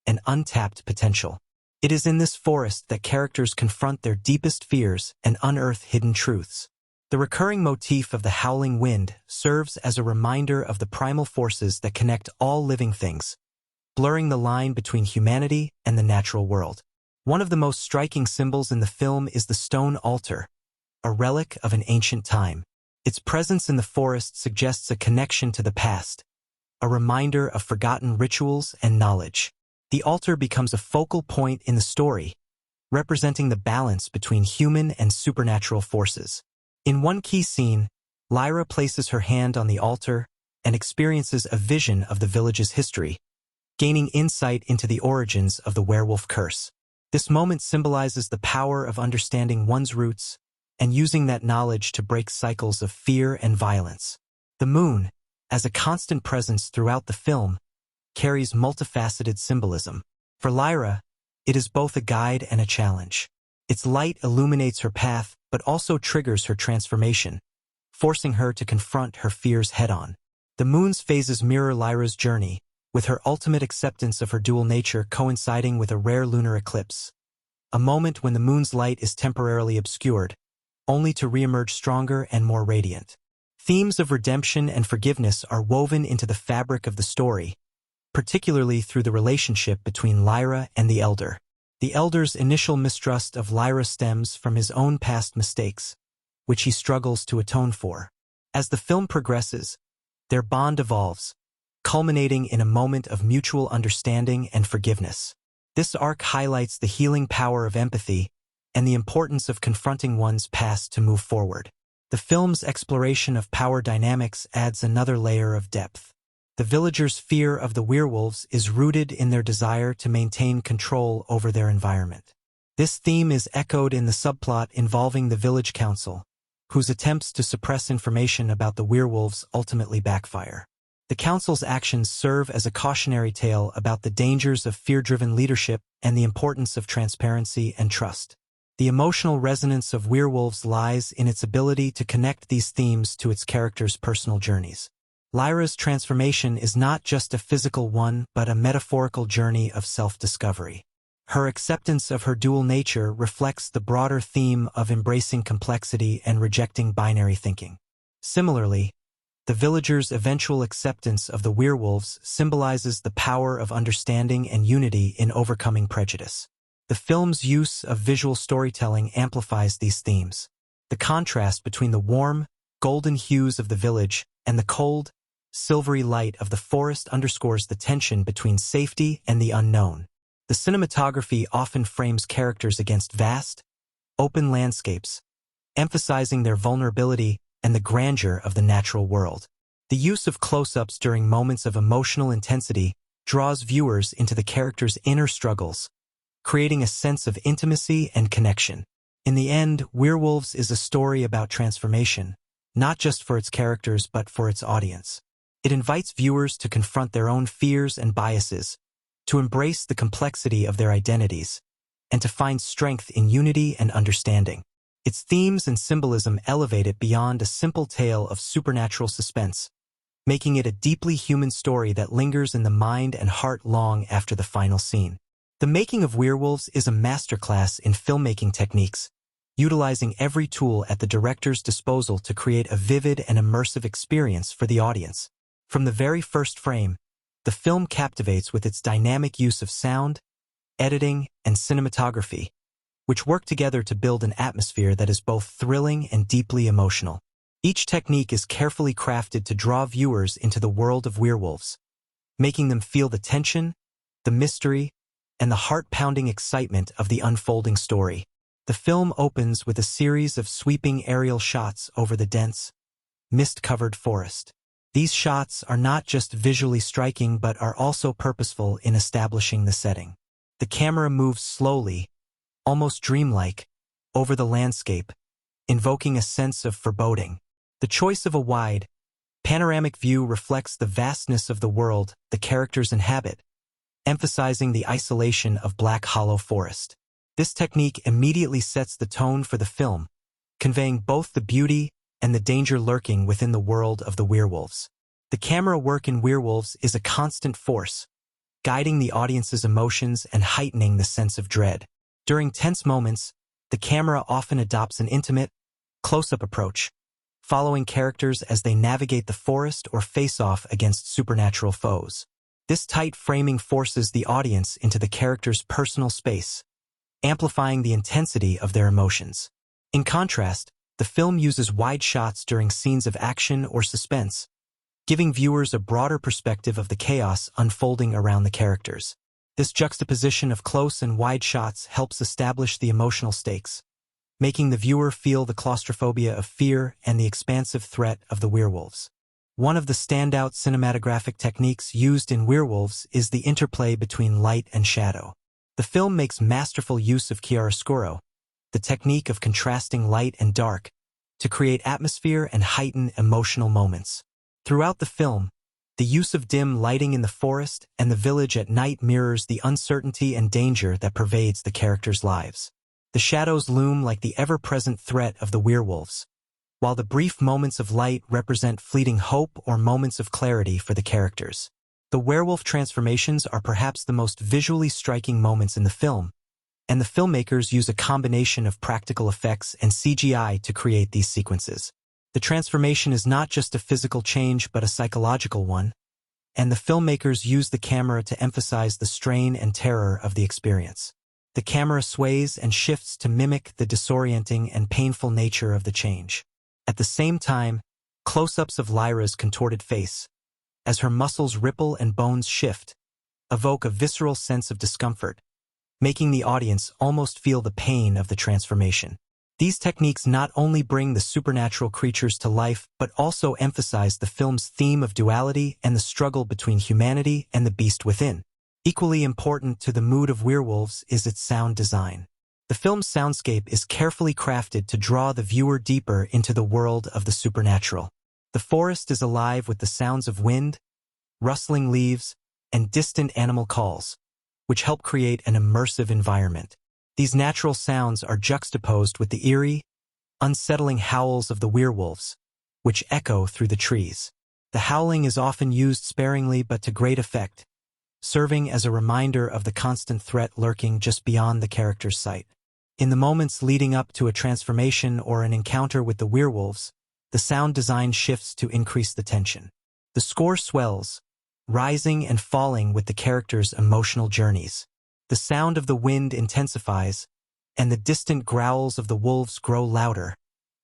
and untapped potential. It is in this forest that characters confront their deepest fears and unearth hidden truths. The recurring motif of the howling wind serves as a reminder of the primal forces that connect all living things, blurring the line between humanity and the natural world. One of the most striking symbols in the film is the stone altar, a relic of an ancient time. Its presence in the forest suggests a connection to the past, a reminder of forgotten rituals and knowledge. The altar becomes a focal point in the story, representing the balance between human and supernatural forces. In one key scene, Lyra places her hand on the altar and experiences a vision of the village's history, gaining insight into the origins of the werewolf curse. This moment symbolizes the power of understanding one's roots and using that knowledge to break cycles of fear and violence. The moon, as a constant presence throughout the film, carries multifaceted symbolism. For Lyra, it is both a guide and a challenge. Its light illuminates her path but also triggers her transformation, forcing her to confront her fears head-on. The moon's phases mirror Lyra's journey, with her ultimate acceptance of her dual nature coinciding with a rare lunar eclipse, a moment when the moon's light is temporarily obscured, only to reemerge stronger and more radiant. Themes of redemption and forgiveness are woven into the fabric of the story, particularly through the relationship between Lyra and the Elder. The Elder's initial mistrust of Lyra stems from his own past mistakes, which he struggles to atone for. As the film progresses, their bond evolves, culminating in a moment of mutual understanding and forgiveness. This arc highlights the healing power of empathy and the importance of confronting one's past to move forward. The film's exploration of power dynamics adds another layer of depth. The villagers' fear of the werewolves is rooted in their desire to maintain control over their environment. This theme is echoed in the subplot involving the village council, whose attempts to suppress information about the werewolves ultimately backfire. The council's actions serve as a cautionary tale about the dangers of fear-driven leadership and the importance of transparency and trust. The emotional resonance of Werewolves lies in its ability to connect these themes to its characters' personal journeys. Lyra's transformation is not just a physical one but a metaphorical journey of self-discovery. Her acceptance of her dual nature reflects the broader theme of embracing complexity and rejecting binary thinking. Similarly, the villagers' eventual acceptance of the werewolves symbolizes the power of understanding and unity in overcoming prejudice. The film's use of visual storytelling amplifies these themes. The contrast between the warm, golden hues of the village and the cold, silvery light of the forest underscores the tension between safety and the unknown. The cinematography often frames characters against vast, open landscapes, emphasizing their vulnerability and the grandeur of the natural world. The use of close-ups during moments of emotional intensity draws viewers into the characters' inner struggles, creating a sense of intimacy and connection. In the end, Werewolves is a story about transformation, not just for its characters but for its audience. It invites viewers to confront their own fears and biases, to embrace the complexity of their identities, and to find strength in unity and understanding. Its themes and symbolism elevate it beyond a simple tale of supernatural suspense, making it a deeply human story that lingers in the mind and heart long after the final scene. The making of Werewolves is a masterclass in filmmaking techniques, utilizing every tool at the director's disposal to create a vivid and immersive experience for the audience. From the very first frame, the film captivates with its dynamic use of sound, editing, and cinematography, which work together to build an atmosphere that is both thrilling and deeply emotional. Each technique is carefully crafted to draw viewers into the world of werewolves, making them feel the tension, the mystery, and the heart-pounding excitement of the unfolding story. The film opens with a series of sweeping aerial shots over the dense, mist-covered forest. These shots are not just visually striking but are also purposeful in establishing the setting. The camera moves slowly, almost dreamlike, over the landscape, invoking a sense of foreboding. The choice of a wide, panoramic view reflects the vastness of the world the characters inhabit, emphasizing the isolation of Black Hollow Forest. This technique immediately sets the tone for the film, conveying both the beauty and the danger lurking within the world of the werewolves. The camera work in Werewolves is a constant force, guiding the audience's emotions and heightening the sense of dread. During tense moments, the camera often adopts an intimate, close-up approach, following characters as they navigate the forest or face off against supernatural foes. This tight framing forces the audience into the character's personal space, amplifying the intensity of their emotions. In contrast, the film uses wide shots during scenes of action or suspense, giving viewers a broader perspective of the chaos unfolding around the characters. This juxtaposition of close and wide shots helps establish the emotional stakes, making the viewer feel the claustrophobia of fear and the expansive threat of the werewolves. One of the standout cinematographic techniques used in Werewolves is the interplay between light and shadow. The film makes masterful use of chiaroscuro, the technique of contrasting light and dark, to create atmosphere and heighten emotional moments. Throughout the film, the use of dim lighting in the forest and the village at night mirrors the uncertainty and danger that pervades the characters' lives. The shadows loom like the ever-present threat of the werewolves, while the brief moments of light represent fleeting hope or moments of clarity for the characters. The werewolf transformations are perhaps the most visually striking moments in the film, and the filmmakers use a combination of practical effects and CGI to create these sequences. The transformation is not just a physical change but a psychological one, and the filmmakers use the camera to emphasize the strain and terror of the experience. The camera sways and shifts to mimic the disorienting and painful nature of the change. At the same time, Close-ups of Lyra's contorted face, as her muscles ripple and bones shift, evoke a visceral sense of discomfort, making the audience almost feel the pain of the transformation. These techniques not only bring the supernatural creatures to life but also emphasize the film's theme of duality and the struggle between humanity and the beast within. Equally important to the mood of Werewolves is its sound design. The film's soundscape is carefully crafted to draw the viewer deeper into the world of the supernatural. The forest is alive with the sounds of wind, rustling leaves, and distant animal calls, which help create an immersive environment. These natural sounds are juxtaposed with the eerie, unsettling howls of the werewolves, which echo through the trees. The howling is often used sparingly but to great effect, serving as a reminder of the constant threat lurking just beyond the character's sight. In the moments leading up to a transformation or an encounter with the werewolves, the sound design shifts to increase the tension. The score swells, rising and falling with the characters' emotional journeys. The sound of the wind intensifies, and the distant growls of the wolves grow louder,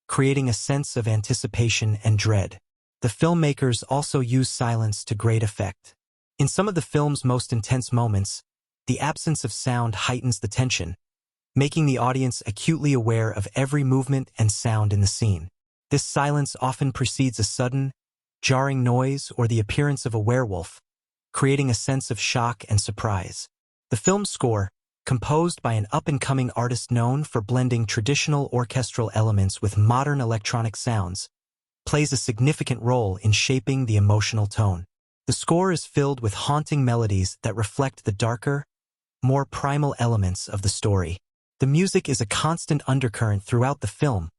creating a sense of anticipation and dread. The filmmakers also use silence to great effect. In some of the film's most intense moments, the absence of sound heightens the tension, making the audience acutely aware of every movement and sound in the scene. This silence often precedes a sudden, jarring noise or the appearance of a werewolf, creating a sense of shock and surprise. The film's score, composed by an up-and-coming artist known for blending traditional orchestral elements with modern electronic sounds, plays a significant role in shaping the emotional tone. The score is filled with haunting melodies that reflect the darker, more primal elements of the story. The music is a constant undercurrent throughout the film,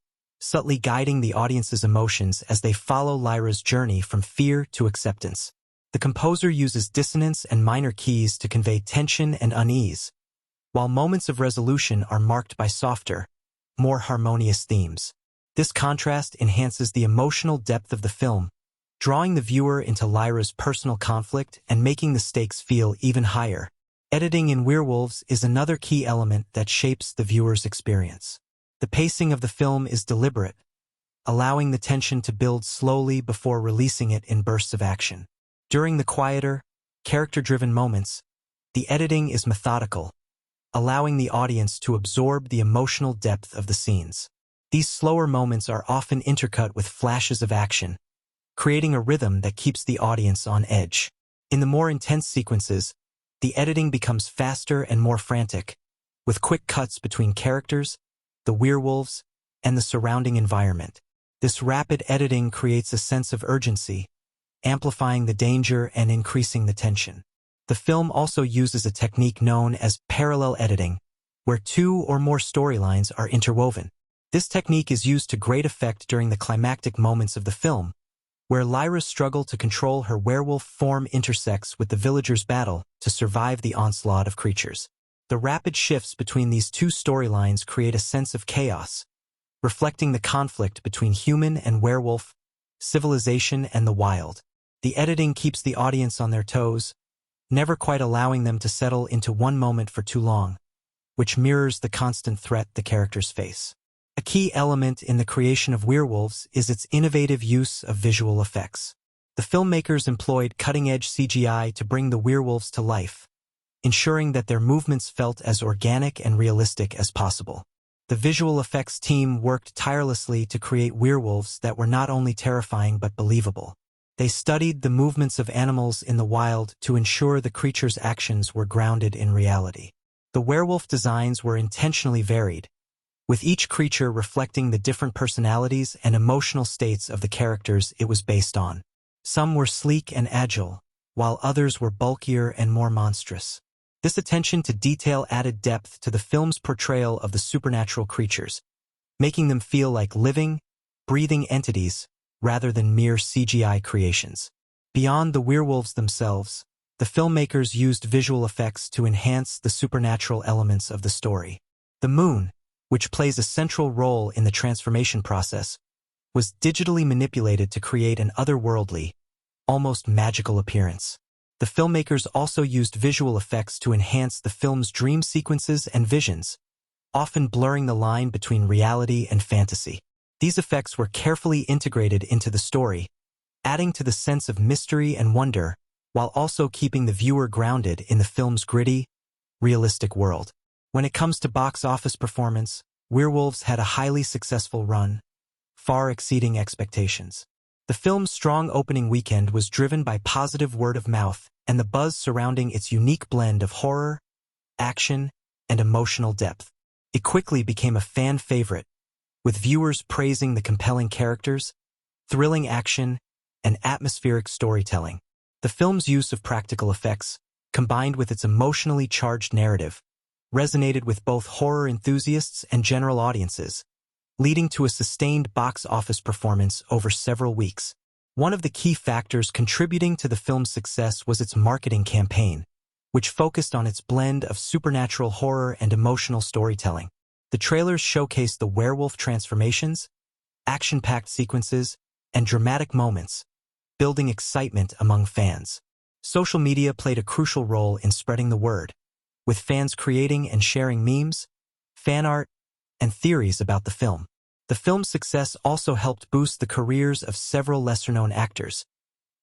subtly guiding the audience's emotions as they follow Lyra's journey from fear to acceptance. The composer uses dissonance and minor keys to convey tension and unease, while moments of resolution are marked by softer, more harmonious themes. This contrast enhances the emotional depth of the film, drawing the viewer into Lyra's personal conflict and making the stakes feel even higher. Editing in Werewolves is another key element that shapes the viewer's experience. The pacing of the film is deliberate, allowing the tension to build slowly before releasing it in bursts of action. During the quieter, character-driven moments, the editing is methodical, allowing the audience to absorb the emotional depth of the scenes. These slower moments are often intercut with flashes of action, creating a rhythm that keeps the audience on edge. In the more intense sequences, the editing becomes faster and more frantic, with quick cuts between characters, the werewolves, and the surrounding environment. This rapid editing creates a sense of urgency, amplifying the danger and increasing the tension. The film also uses a technique known as parallel editing, where two or more storylines are interwoven. This technique is used to great effect during the climactic moments of the film, where Lyra's struggle to control her werewolf form intersects with the villagers' battle to survive the onslaught of creatures. The rapid shifts between these two storylines create a sense of chaos, reflecting the conflict between human and werewolf, civilization and the wild. The editing keeps the audience on their toes, never quite allowing them to settle into one moment for too long, which mirrors the constant threat the characters face. A key element in the creation of Werewolves is its innovative use of visual effects. The filmmakers employed cutting-edge CGI to bring the werewolves to life, ensuring that their movements felt as organic and realistic as possible. The visual effects team worked tirelessly to create werewolves that were not only terrifying but believable. They studied the movements of animals in the wild to ensure the creatures' actions were grounded in reality. The werewolf designs were intentionally varied, with each creature reflecting the different personalities and emotional states of the characters it was based on. Some were sleek and agile, while others were bulkier and more monstrous. This attention to detail added depth to the film's portrayal of the supernatural creatures, making them feel like living, breathing entities rather than mere CGI creations. Beyond the werewolves themselves, the filmmakers used visual effects to enhance the supernatural elements of the story. The moon, which plays a central role in the transformation process, was digitally manipulated to create an otherworldly, almost magical appearance. The filmmakers also used visual effects to enhance the film's dream sequences and visions, often blurring the line between reality and fantasy. These effects were carefully integrated into the story, adding to the sense of mystery and wonder, while also keeping the viewer grounded in the film's gritty, realistic world. When it comes to box office performance, Werewolves had a highly successful run, far exceeding expectations. The film's strong opening weekend was driven by positive word of mouth and the buzz surrounding its unique blend of horror, action, and emotional depth. It quickly became a fan favorite, with viewers praising the compelling characters, thrilling action, and atmospheric storytelling. The film's use of practical effects, combined with its emotionally charged narrative, resonated with both horror enthusiasts and general audiences, leading to a sustained box office performance over several weeks. One of the key factors contributing to the film's success was its marketing campaign, which focused on its blend of supernatural horror and emotional storytelling. The trailers showcased the werewolf transformations, action-packed sequences, and dramatic moments, building excitement among fans. Social media played a crucial role in spreading the word, with fans creating and sharing memes, fan art, and theories about the film. The film's success also helped boost the careers of several lesser-known actors,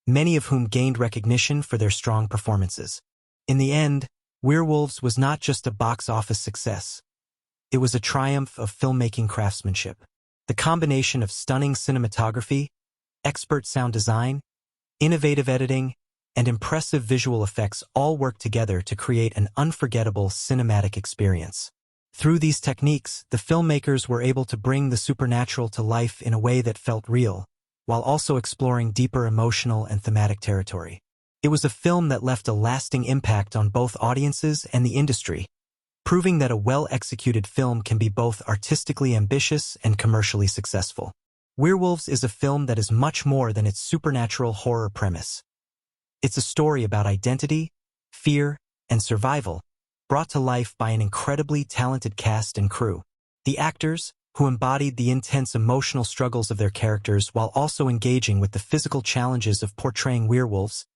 many of whom gained recognition for their strong performances. In the end, Werewolves was not just a box office success. It was a triumph of filmmaking craftsmanship. The combination of stunning cinematography, expert sound design, innovative editing, and impressive visual effects all worked together to create an unforgettable cinematic experience. Through these techniques, the filmmakers were able to bring the supernatural to life in a way that felt real, while also exploring deeper emotional and thematic territory. It was a film that left a lasting impact on both audiences and the industry, proving that a well-executed film can be both artistically ambitious and commercially successful. Werewolves is a film that is much more than its supernatural horror premise. It's a story about identity, fear, and survival, brought to life by an incredibly talented cast and crew. The actors, who embodied the intense emotional struggles of their characters while also engaging with the physical challenges of portraying werewolves,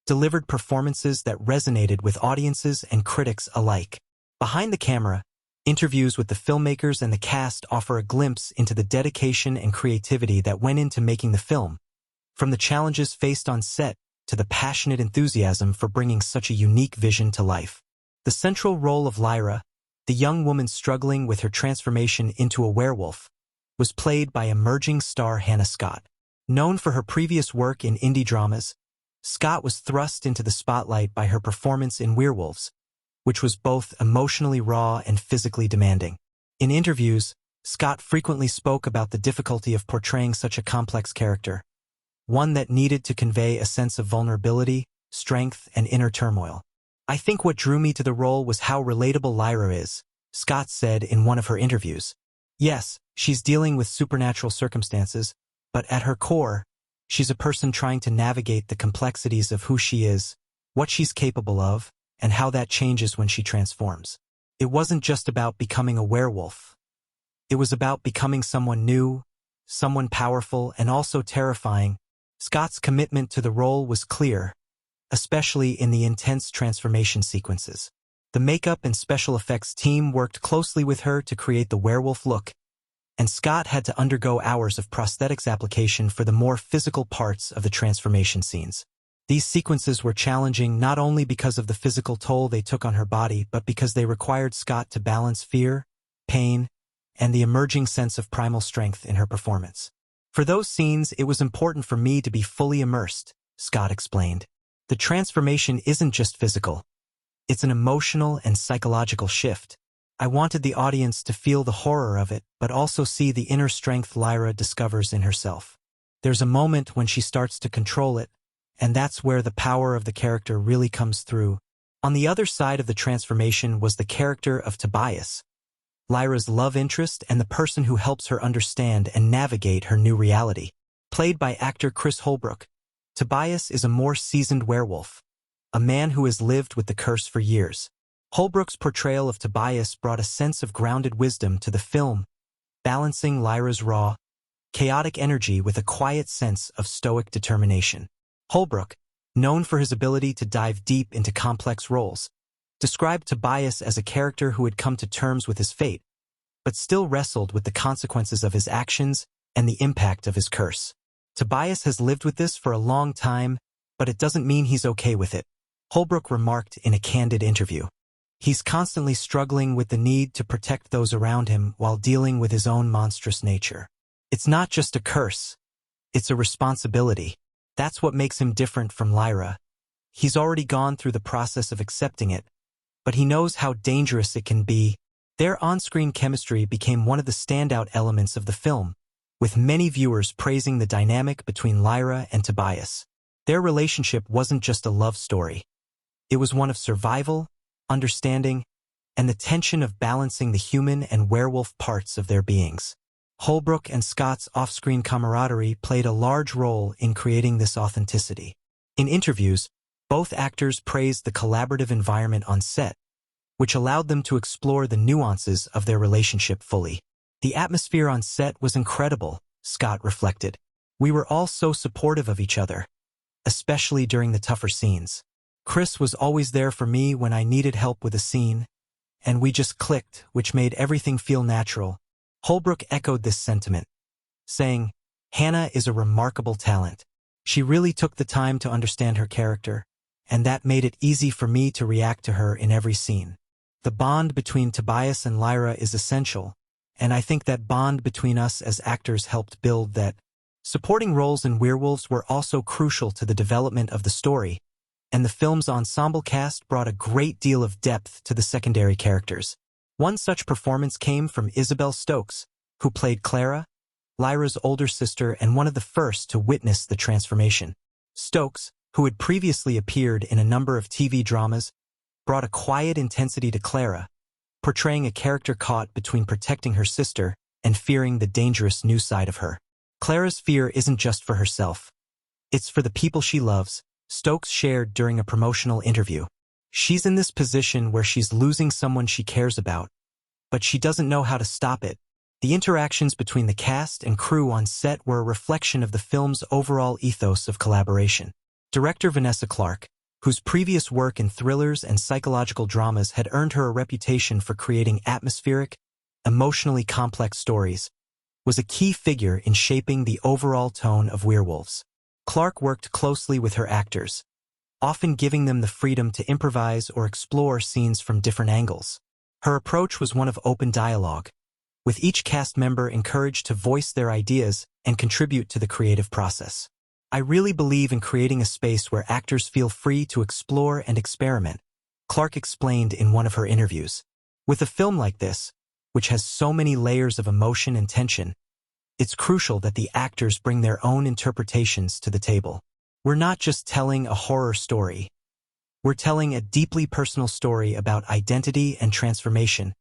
delivered performances that resonated with audiences and critics alike. Behind the camera, interviews with the filmmakers and the cast offer a glimpse into the dedication and creativity that went into making the film, from the challenges faced on set to the passionate enthusiasm for bringing such a unique vision to life. The central role of Lyra, the young woman struggling with her transformation into a werewolf, was played by emerging star Hannah Scott. Known for her previous work in indie dramas, Scott was thrust into the spotlight by her performance in Werewolves, which was both emotionally raw and physically demanding. In interviews, Scott frequently spoke about the difficulty of portraying such a complex character, one that needed to convey a sense of vulnerability, strength, and inner turmoil. "I think what drew me to the role was how relatable Lyra is," Scott said in one of her interviews. "Yes, she's dealing with supernatural circumstances, but at her core, she's a person trying to navigate the complexities of who she is, what she's capable of, and how that changes when she transforms. It wasn't just about becoming a werewolf. It was about becoming someone new, someone powerful, and also terrifying." Scott's commitment to the role was clear, especially in the intense transformation sequences. The makeup and special effects team worked closely with her to create the werewolf look, and Scott had to undergo hours of prosthetics application for the more physical parts of the transformation scenes. These sequences were challenging not only because of the physical toll they took on her body, but because they required Scott to balance fear, pain, and the emerging sense of primal strength in her performance. "For those scenes, it was important for me to be fully immersed," Scott explained. "The transformation isn't just physical. It's an emotional and psychological shift. I wanted the audience to feel the horror of it, but also see the inner strength Lyra discovers in herself. There's a moment when she starts to control it, and that's where the power of the character really comes through." On the other side of the transformation was the character of Tobias, Lyra's love interest and the person who helps her understand and navigate her new reality. Played by actor Chris Holbrook, Tobias is a more seasoned werewolf, a man who has lived with the curse for years. Holbrook's portrayal of Tobias brought a sense of grounded wisdom to the film, balancing Lyra's raw, chaotic energy with a quiet sense of stoic determination. Holbrook, known for his ability to dive deep into complex roles, described Tobias as a character who had come to terms with his fate, but still wrestled with the consequences of his actions and the impact of his curse. Tobias has lived with this for a long time, but it doesn't mean he's okay with it. Holbrook remarked in a candid interview. He's constantly struggling with the need to protect those around him while dealing with his own monstrous nature. It's not just a curse, it's a responsibility. That's what makes him different from Lyra. He's already gone through the process of accepting it, but he knows how dangerous it can be. Their on-screen chemistry became one of the standout elements of the film, with many viewers praising the dynamic between Lyra and Tobias. Their relationship wasn't just a love story. It was one of survival, understanding, and the tension of balancing the human and werewolf parts of their beings. Holbrook and Scott's off-screen camaraderie played a large role in creating this authenticity. In interviews, both actors praised the collaborative environment on set, which allowed them to explore the nuances of their relationship fully. The atmosphere on set was incredible, Scott reflected. We were all so supportive of each other, especially during the tougher scenes. Chris was always there for me when I needed help with a scene, and we just clicked, which made everything feel natural. Holbrook echoed this sentiment, saying, "Hannah is a remarkable talent. She really took the time to understand her character, and that made it easy for me to react to her in every scene. The bond between Tobias and Lyra is essential, and I think that bond between us as actors helped build that." Supporting roles in Werewolves were also crucial to the development of the story, and the film's ensemble cast brought a great deal of depth to the secondary characters. One such performance came from Isabel Stokes, who played Clara, Lyra's older sister and one of the first to witness the transformation. Stokes, who had previously appeared in a number of TV dramas, brought a quiet intensity to Clara, portraying a character caught between protecting her sister and fearing the dangerous new side of her. Clara's fear isn't just for herself. It's for the people she loves, Stokes shared during a promotional interview. She's in this position where she's losing someone she cares about, but she doesn't know how to stop it. The interactions between the cast and crew on set were a reflection of the film's overall ethos of collaboration. Director Vanessa Clark, whose previous work in thrillers and psychological dramas had earned her a reputation for creating atmospheric, emotionally complex stories, was a key figure in shaping the overall tone of Werewolves. Clark worked closely with her actors, often giving them the freedom to improvise or explore scenes from different angles. Her approach was one of open dialogue, with each cast member encouraged to voice their ideas and contribute to the creative process. "I really believe in creating a space where actors feel free to explore and experiment," Clark explained in one of her interviews. With a film like this, which has so many layers of emotion and tension, it's crucial that the actors bring their own interpretations to the table. We're not just telling a horror story. We're telling a deeply personal story about identity and transformation,